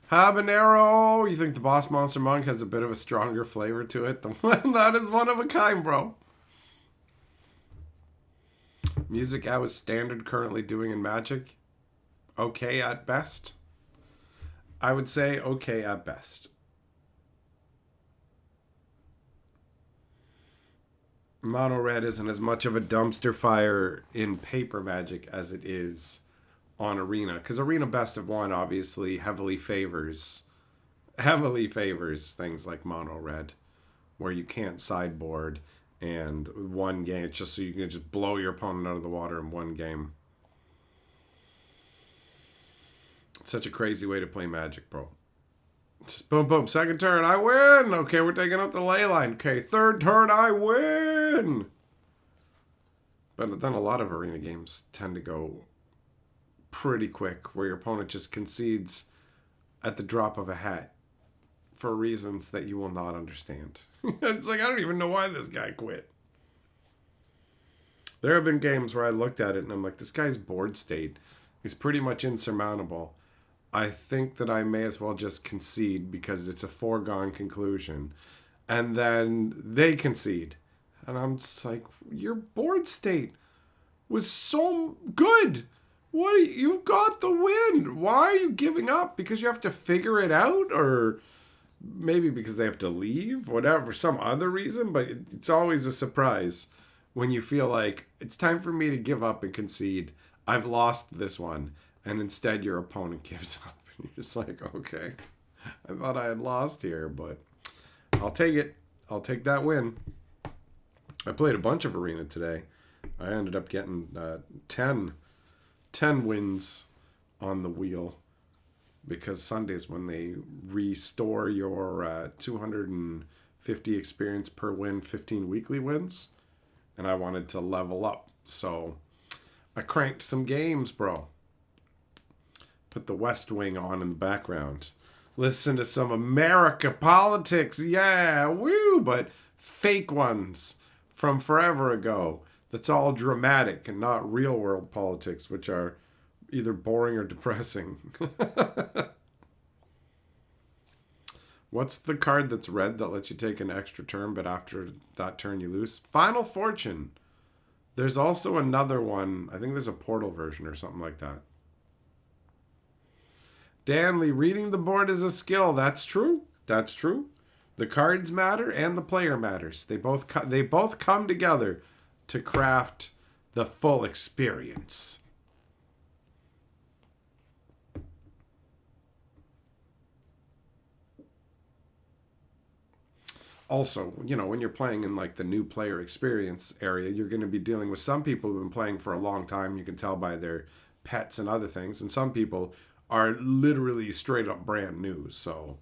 Habanero, you think the Boss Monster Monk has a bit of a stronger flavor to it? That is one of a kind, bro. Music I was standard currently doing in Magic. Okay at best. I would say okay at best. Mono red isn't as much of a dumpster fire in paper Magic as it is on Arena, because Arena Best of One obviously heavily favors things like mono red, where you can't sideboard and one game, it's just so you can just blow your opponent out of the water in one game. It's such a crazy way to play Magic, bro. Just boom, boom. Second turn, I win. Okay, we're taking up the ley line. Okay, third turn, I win. But then a lot of arena games tend to go pretty quick, where your opponent just concedes at the drop of a hat for reasons that you will not understand. It's like, I don't even know why this guy quit. There have been games where I looked at it and I'm like, this guy's board state is pretty much insurmountable. I think that I may as well just concede because it's a foregone conclusion. And then they concede. And I'm just like, your board state was so good. You've got the win. Why are you giving up? Because you have to figure it out? Or maybe because they have to leave? Whatever, for some other reason. But it's always a surprise when you feel like it's time for me to give up and concede. I've lost this one. And instead your opponent gives up. And you're just like, okay, I thought I had lost here, but I'll take it. I'll take that win. I played a bunch of Arena today. I ended up getting 10 wins on the wheel, because Sunday's when they restore your 250 experience per win, 15 weekly wins. And I wanted to level up. So I cranked some games, bro. Put the West Wing on in the background. Listen to some America politics. Yeah, woo. But fake ones from forever ago. That's all dramatic and not real world politics, which are either boring or depressing. What's the card that's red that lets you take an extra turn, but after that turn you lose? Final Fortune. There's also another one. I think there's a portal version or something like that. Danley, reading the board is a skill. That's true. That's true. The cards matter and the player matters. They both come together to craft the full experience. Also, when you're playing in like the new player experience area, you're going to be dealing with some people who've been playing for a long time. You can tell by their pets and other things. And some people are literally straight up brand new. So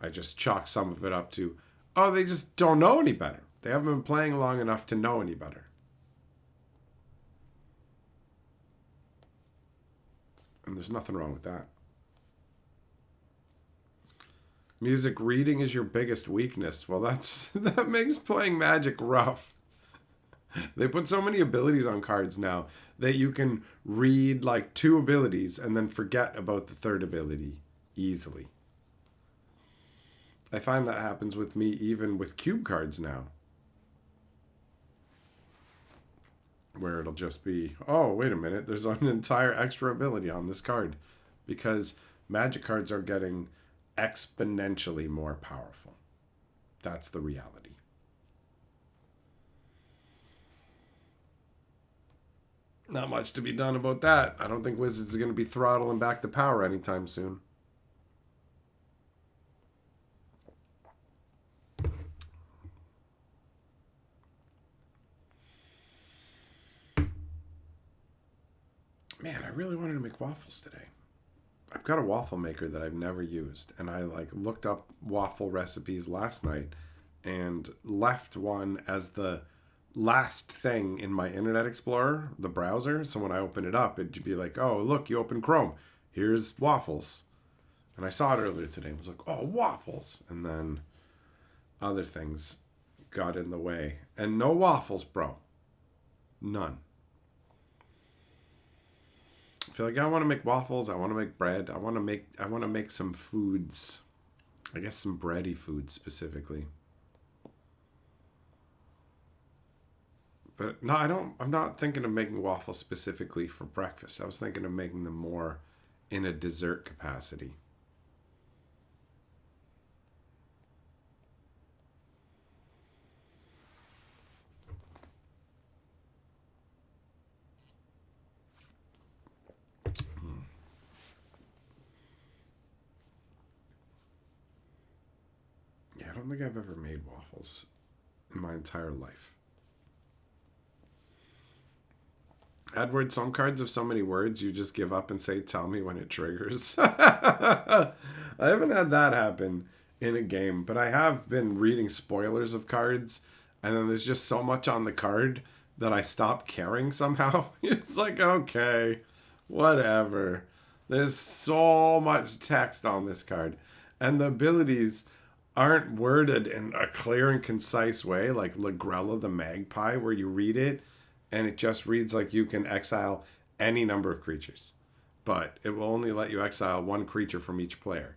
I just chalk some of it up to, they just don't know any better. They haven't been playing long enough to know any better. And there's nothing wrong with that. Music reading is your biggest weakness. Well, that makes playing Magic rough. They put so many abilities on cards now that you can read like 2 abilities and then forget about the third ability easily. I find that happens with me even with cube cards now. Where it'll just be, oh, wait a minute, there's an entire extra ability on this card. Because Magic cards are getting exponentially more powerful. That's the reality. Not much to be done about that. I don't think Wizards is going to be throttling back the power anytime soon. Man, I really wanted to make waffles today. I've got a waffle maker that I've never used, and I looked up waffle recipes last night and left one as the last thing in my Internet Explorer, the browser. So when I open it up, it'd be like, oh, look, you open Chrome. Here's waffles. And I saw it earlier today and was like, oh, waffles. And then other things got in the way. And no waffles, bro. None. I feel like I want to make waffles. I want to make bread. I want to make some foods. I guess some bready foods specifically. But no, I'm not thinking of making waffles specifically for breakfast. I was thinking of making them more in a dessert capacity. Yeah, I don't think I've ever made waffles in my entire life. Edward, some cards have so many words you just give up and say, tell me when it triggers. I haven't had that happen in a game, but I have been reading spoilers of cards, and then there's just so much on the card that I stop caring somehow. It's like, okay, whatever. There's so much text on this card, and the abilities aren't worded in a clear and concise way, like Lagrella the Magpie, where you read it and it just reads like you can exile any number of creatures, but it will only let you exile one creature from each player.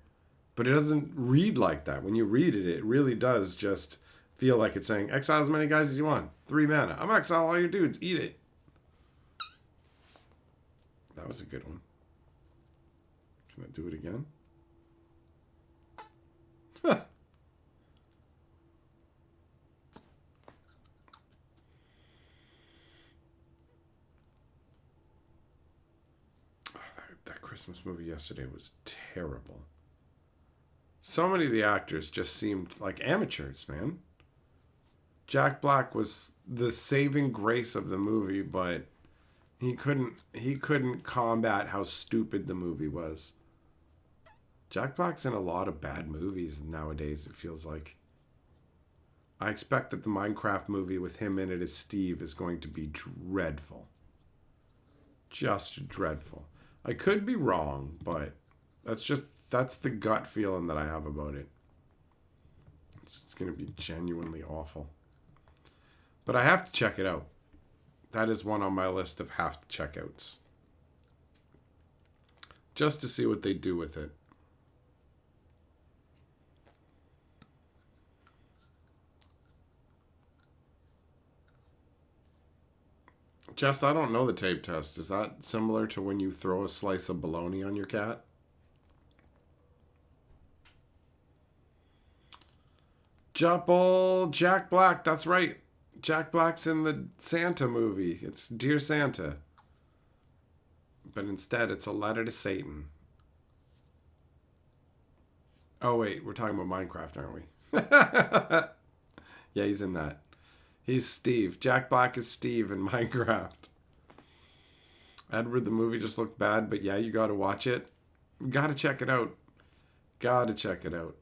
But it doesn't read like that. When you read it, it really does just feel like it's saying, exile as many guys as you want. 3 mana. I'm gonna exile all your dudes. Eat it. That was a good one. Can I do it again? That Christmas movie yesterday was terrible. So many of the actors just seemed like amateurs, man. Jack Black was the saving grace of the movie, but he couldn't combat how stupid the movie was. Jack Black's in a lot of bad movies nowadays, it feels like. I expect that the Minecraft movie with him in it as Steve is going to be dreadful. Just dreadful. I could be wrong, but that's the gut feeling that I have about it. It's going to be genuinely awful. But I have to check it out. That is one on my list of have to check outs. Just to see what they do with it. Jess, I don't know the tape test. Is that similar to when you throw a slice of bologna on your cat? Jack Black, that's right. Jack Black's in the Santa movie. It's Dear Santa. But instead, it's a letter to Satan. Oh, wait, we're talking about Minecraft, aren't we? Yeah, he's in that. He's Steve. Jack Black is Steve in Minecraft. Edward, the movie just looked bad, but yeah, you gotta watch it. You gotta check it out. Gotta check it out.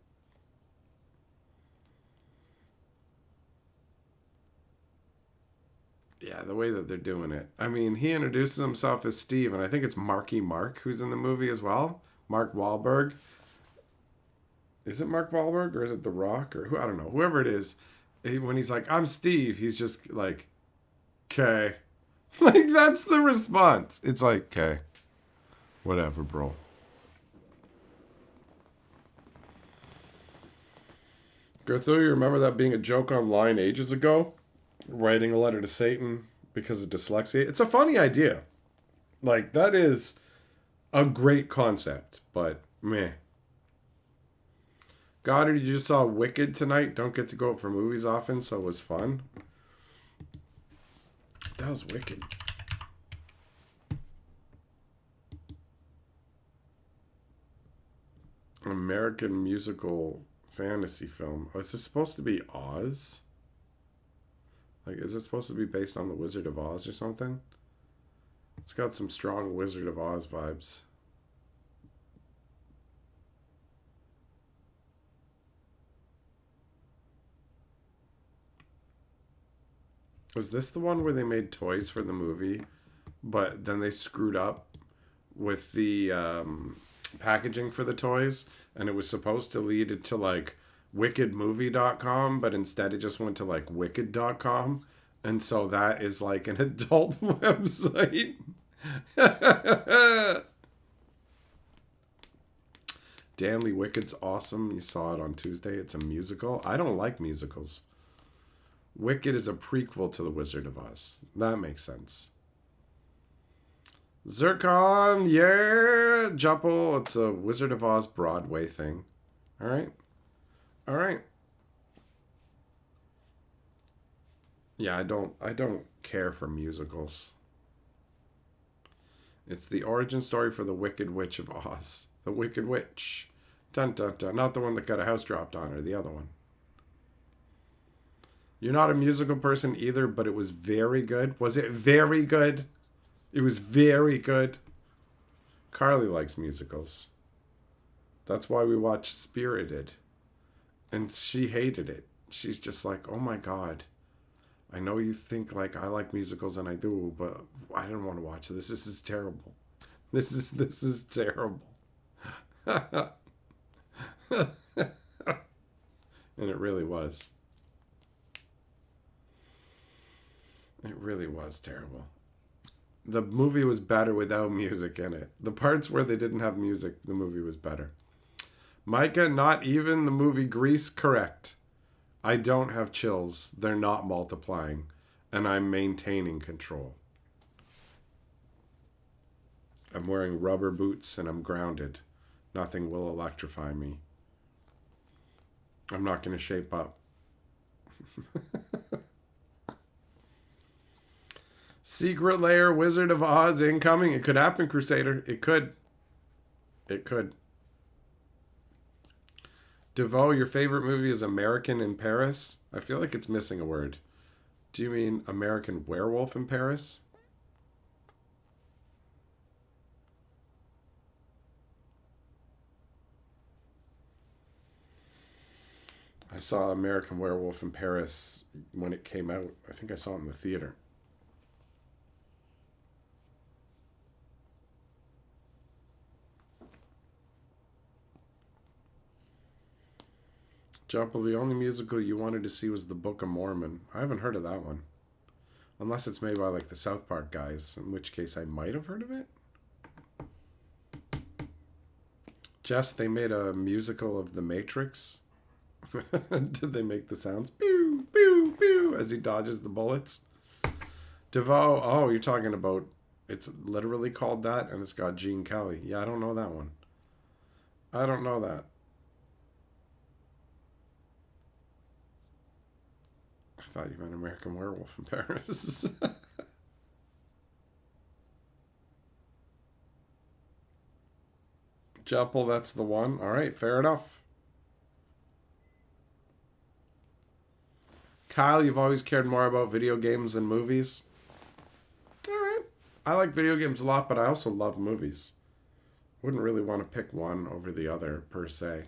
Yeah, the way that they're doing it. I mean, he introduces himself as Steve, and I think it's Marky Mark who's in the movie as well. Mark Wahlberg. Is it Mark Wahlberg or is it The Rock or who? I don't know. Whoever it is. When he's like, I'm Steve, he's just like, okay. Like, that's the response. It's like, okay. Whatever, bro. Gerthu, you remember that being a joke online ages ago? Writing a letter to Satan because of dyslexia? It's a funny idea. Like, that is a great concept, but meh. Goddard, you just saw Wicked tonight. Don't get to go out for movies often, so it was fun. That was Wicked. American musical fantasy film. Oh, is this supposed to be Oz? Like, is it supposed to be based on The Wizard of Oz or something? It's got some strong Wizard of Oz vibes. Was this the one where they made toys for the movie, but then they screwed up with the packaging for the toys, and it was supposed to lead it to like wickedmovie.com, but instead it just went to like wicked.com, and so that is like an adult website. Danley Wicked's awesome. You saw it on Tuesday. It's a musical. I don't like musicals. Wicked is a prequel to The Wizard of Oz. That makes sense. Zircon, yeah, Juppel. It's a Wizard of Oz Broadway thing. All right. All right. Yeah, I don't care for musicals. It's the origin story for the Wicked Witch of Oz. The Wicked Witch. Dun dun dun. Not the one that got a house dropped on her, the other one. You're not a musical person either, but it was very good. Was it very good? It was very good. Carly likes musicals. That's why we watched Spirited. And she hated it. She's just like, oh my God. I know you think like I like musicals and I do, but I didn't want to watch this. This is terrible. This is terrible. And it really was. It really was terrible. The movie was better without music in it. The parts where they didn't have music, the movie was better. Micah, not even the movie Grease, correct. I don't have chills. They're not multiplying. And I'm maintaining control. I'm wearing rubber boots and I'm grounded. Nothing will electrify me. I'm not going to shape up. Secret Lair, Wizard of Oz incoming. It could happen, Crusader. It could. It could. DeVoe, your favorite movie is American in Paris? I feel like it's missing a word. Do you mean American Werewolf in Paris? I saw American Werewolf in Paris when it came out. I think I saw it in the theater. Joppa, the only musical you wanted to see was The Book of Mormon. I haven't heard of that one. Unless it's made by like the South Park guys, in which case I might have heard of it. Jess, they made a musical of The Matrix. Did they make the sounds? Pew, pew, pew, as he dodges the bullets? DeVoe, oh, you're talking about, it's literally called that, and it's got Gene Kelly. Yeah, I don't know that one. I don't know that. I thought you meant American Werewolf in Paris. Juppel, that's the one. All right, fair enough. Kyle, you've always cared more about video games than movies. All right. I like video games a lot, but I also love movies. Wouldn't really want to pick one over the other, per se.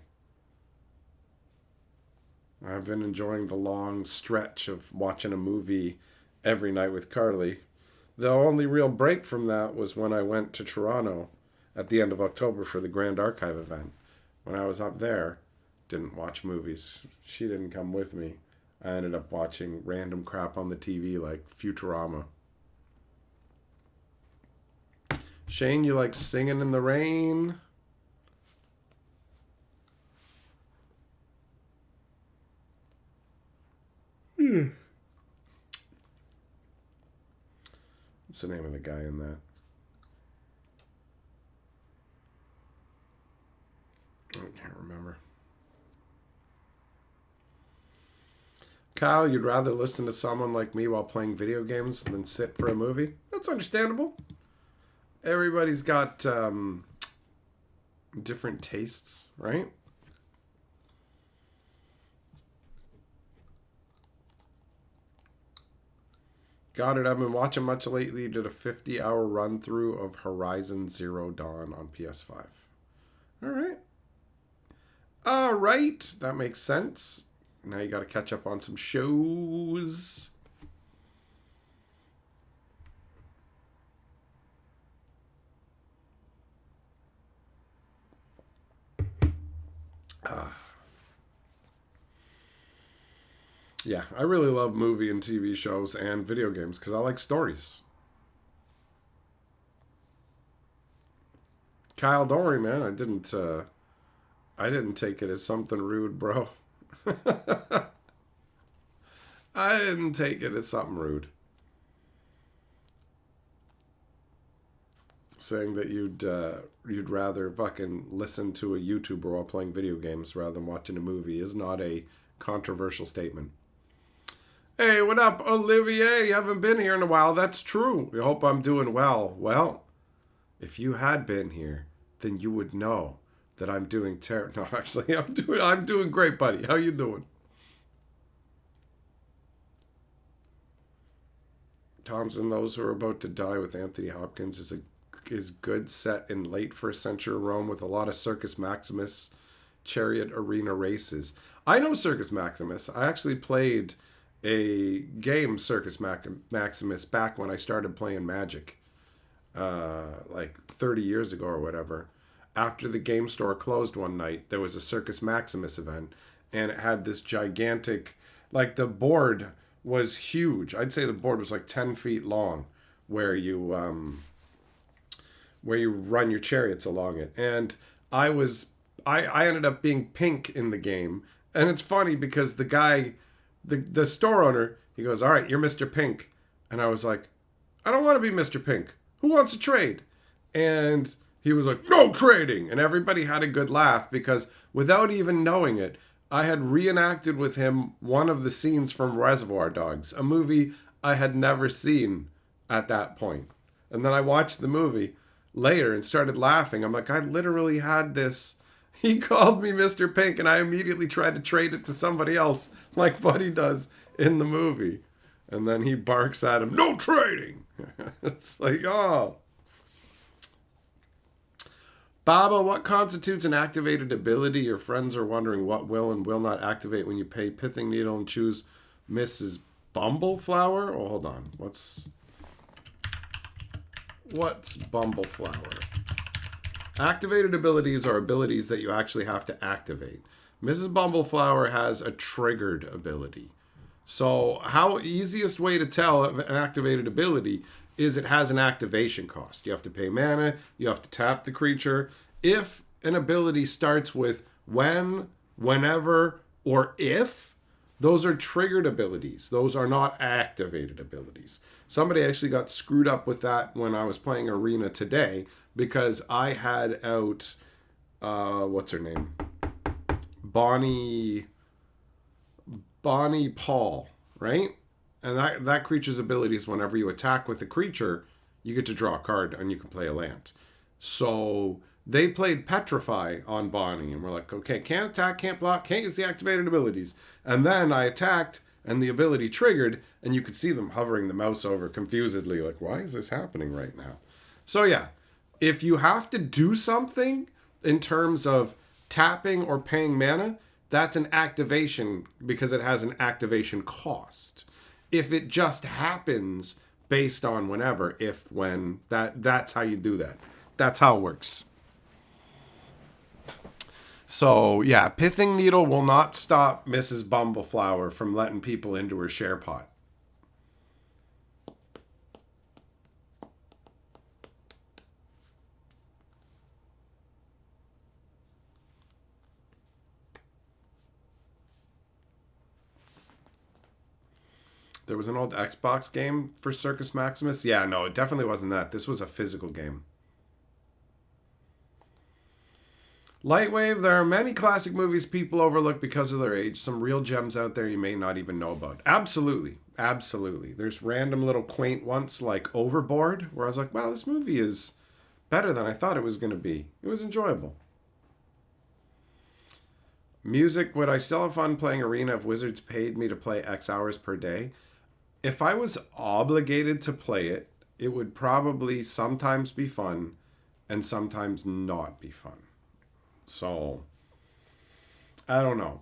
I've been enjoying the long stretch of watching a movie every night with Carly. The only real break from that was when I went to Toronto at the end of October for the Grand Archive event. When I was up there, didn't watch movies. She didn't come with me. I ended up watching random crap on the TV like Futurama. Shane, you like Singing in the Rain? What's the name of the guy in that? I can't remember. Kyle, you'd rather listen to someone like me while playing video games than sit for a movie? That's understandable. Everybody's got different tastes, right? Got it. I've been watching much lately. Did a 50-hour run through of Horizon Zero Dawn on PS5. All right. All right. That makes sense. Now you got to catch up on some shows. Yeah, I really love movie and TV shows and video games because I like stories. Kyle, don't worry, man. I didn't take it as something rude, bro. I didn't take it as something rude. Saying that you'd rather fucking listen to a YouTuber while playing video games rather than watching a movie is not a controversial statement. Hey, what up, Olivier? You haven't been here in a while. That's true. I hope I'm doing well. Well, if you had been here, then you would know that I'm doing terrible. No, actually, I'm doing great, buddy. How you doing? Thompson, those who are about to die with Anthony Hopkins is good set in late first century Rome with a lot of Circus Maximus chariot arena races. I know Circus Maximus. I actually played a game Circus Maximus back when I started playing Magic, like 30 years ago or whatever. After the game store closed one night, there was a Circus Maximus event, and it had this gigantic, like the board was huge. I'd say the board was like 10 feet long, where you run your chariots along it. And I ended up being pink in the game, and it's funny because the guy, the store owner, he goes, "All right, you're Mr. Pink," and I was like, "I don't want to be Mr. Pink. Who wants to trade?" And he was like, "No trading," and everybody had a good laugh because without even knowing it, I had reenacted with him one of the scenes from Reservoir Dogs, a movie I had never seen at that point. And then I watched the movie later and started laughing. I'm like, I literally had this. He called me Mr. Pink, and I immediately tried to trade it to somebody else, like Buddy does in the movie. And then he barks at him, "No trading!" It's like, oh. Baba, what constitutes an activated ability? Your friends are wondering what will and will not activate when you pay Pithing Needle and choose Mrs. Bumbleflower? Oh, hold on. What's Bumbleflower? Activated abilities are abilities that you actually have to activate. Mrs. Bumbleflower has a triggered ability. So how easiest way to tell an activated ability is it has an activation cost. You have to pay mana, you have to tap the creature. If an ability starts with when, whenever, or if, those are triggered abilities. Those are not activated abilities. Somebody actually got screwed up with that when I was playing Arena today because I had out, what's her name? Bonnie Paul, right? And that creature's ability is whenever you attack with a creature, you get to draw a card and you can play a land. So they played Petrify on Bonnie, and we're like, okay, can't attack, can't block, can't use the activated abilities. And then I attacked, and the ability triggered, and you could see them hovering the mouse over confusedly, like, why is this happening right now? So yeah, if you have to do something in terms of tapping or paying mana, that's an activation because it has an activation cost. If it just happens based on whenever, if, when, that's how you do that. That's how it works. So, yeah, Pithing Needle will not stop Mrs. Bumbleflower from letting people into her share pot. There was an old Xbox game for Circus Maximus. Yeah, no, it definitely wasn't that. This was a physical game. Lightwave, there are many classic movies people overlook because of their age. Some real gems out there you may not even know about. Absolutely. Absolutely. There's random little quaint ones like Overboard, where I was like, wow, this movie is better than I thought it was going to be. It was enjoyable. Music, would I still have fun playing Arena if Wizards paid me to play X hours per day? If I was obligated to play it, it would probably sometimes be fun and sometimes not be fun. So, I don't know.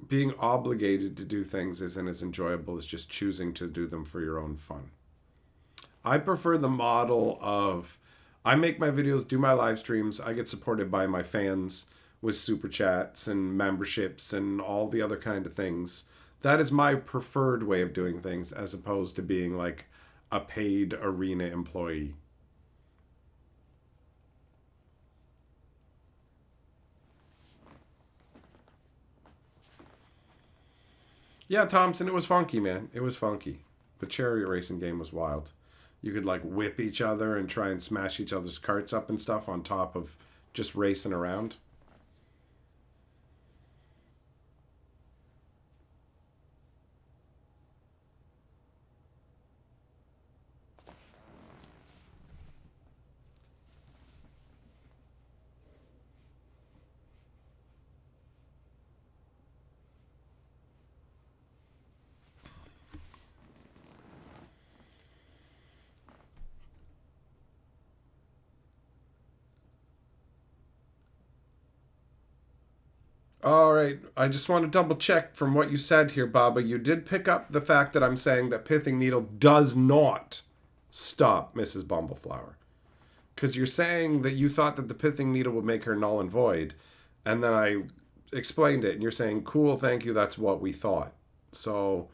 Being obligated to do things isn't as enjoyable as just choosing to do them for your own fun. I prefer the model of I make my videos, do my live streams, I get supported by my fans with super chats and memberships and all the other kind of things. That is my preferred way of doing things as opposed to being like a paid arena employee. Yeah, Thompson, it was funky, man. It was funky. The chariot racing game was wild. You could like whip each other and try and smash each other's carts up and stuff on top of just racing around. All right, I just want to double check from what you said here, Baba. You did pick up the fact that I'm saying that pithing needle does not stop Mrs. Bumbleflower. Because you're saying that you thought that the pithing needle would make her null and void, and then I explained it, and you're saying, cool, thank you, that's what we thought. So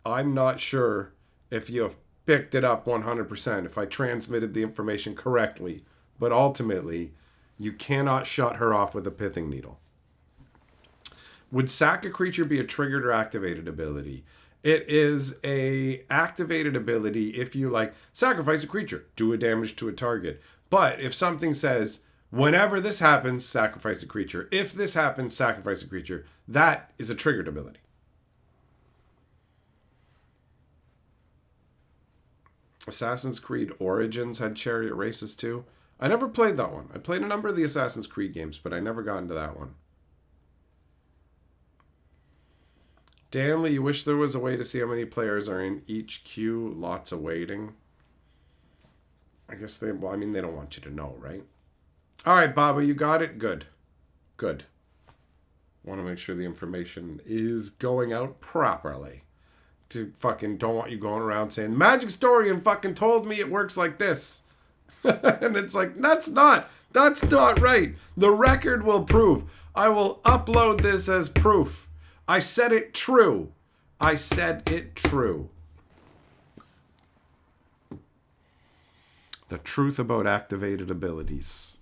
I'm not sure if you have picked it up 100%, if I transmitted the information correctly, but ultimately, you cannot shut her off with a pithing needle. Would sack a creature be a triggered or activated ability? It is a activated ability if you like sacrifice a creature, do a damage to a target. But if something says, whenever this happens, sacrifice a creature. If this happens, sacrifice a creature. That is a triggered ability. Assassin's Creed Origins had chariot races too. I never played that one. I played a number of the Assassin's Creed games, but I never got into that one. Danley, you wish there was a way to see how many players are in each queue. Lots of waiting. I guess they, well, I mean, they don't want you to know, right? All right, Baba, you got it? Good. Good. Want to make sure the information is going out properly. To fucking don't want you going around saying, Magic Story and fucking told me it works like this. And it's like, that's not right. The record will prove. I will upload this as proof. I said it true. I said it true. The truth about activated abilities.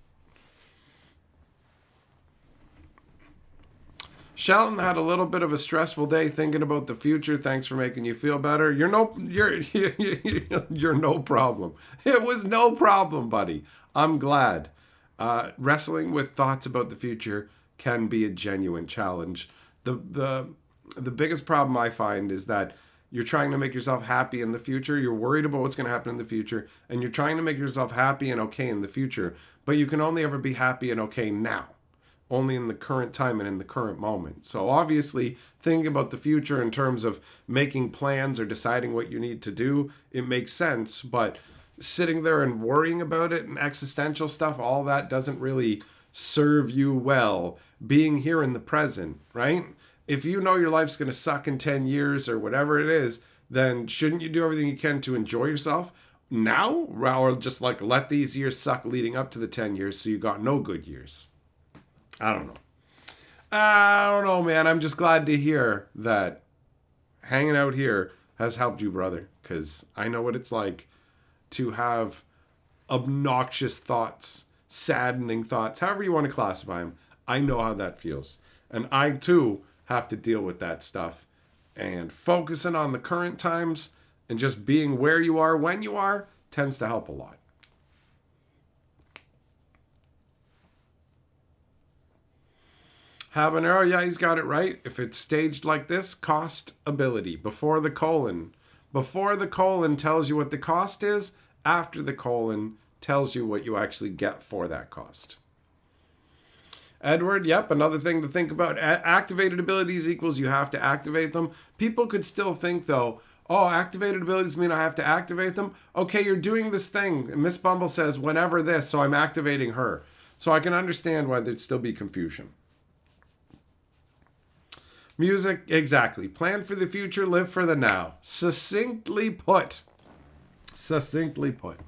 Shelton had a little bit of a stressful day thinking about the future. Thanks for making you feel better. You're no problem. It was no problem, buddy. I'm glad. Wrestling with thoughts about the future can be a genuine challenge. The biggest problem I find is that you're trying to make yourself happy in the future. You're worried about what's going to happen in the future, and you're trying to make yourself happy and okay in the future. But you can only ever be happy and okay now. Only in the current time and in the current moment. So obviously, thinking about the future in terms of making plans or deciding what you need to do, it makes sense. But sitting there and worrying about it and existential stuff, all that doesn't really serve you well. Being here in the present, right? If you know your life's going to suck in 10 years or whatever it is, then shouldn't you do everything you can to enjoy yourself now? Or just like let these years suck leading up to the 10 years so you got no good years? I don't know, man. I'm just glad to hear that hanging out here has helped you, brother. Because I know what it's like to have obnoxious thoughts, saddening thoughts, however you want to classify them. I know how that feels. And I, too, have to deal with that stuff. And focusing on the current times and just being where you are when you are tends to help a lot. Habanero, yeah, he's got it right. If it's staged like this, cost ability. Before the colon. Before the colon tells you what the cost is, after the colon tells you what you actually get for that cost. Edward, yep, another thing to think about. Activated abilities equals you have to activate them. People could still think, though, oh, activated abilities mean I have to activate them? Okay, you're doing this thing. And Miss Bumble says, whenever this, so I'm activating her. So I can understand why there'd still be confusion. Music, exactly. Plan for the future, live for the now. Succinctly put. Succinctly put.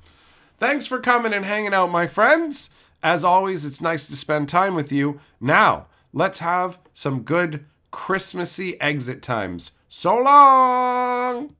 Thanks for coming and hanging out, my friends. As always, it's nice to spend time with you. Now, let's have some good Christmassy exit times. So long!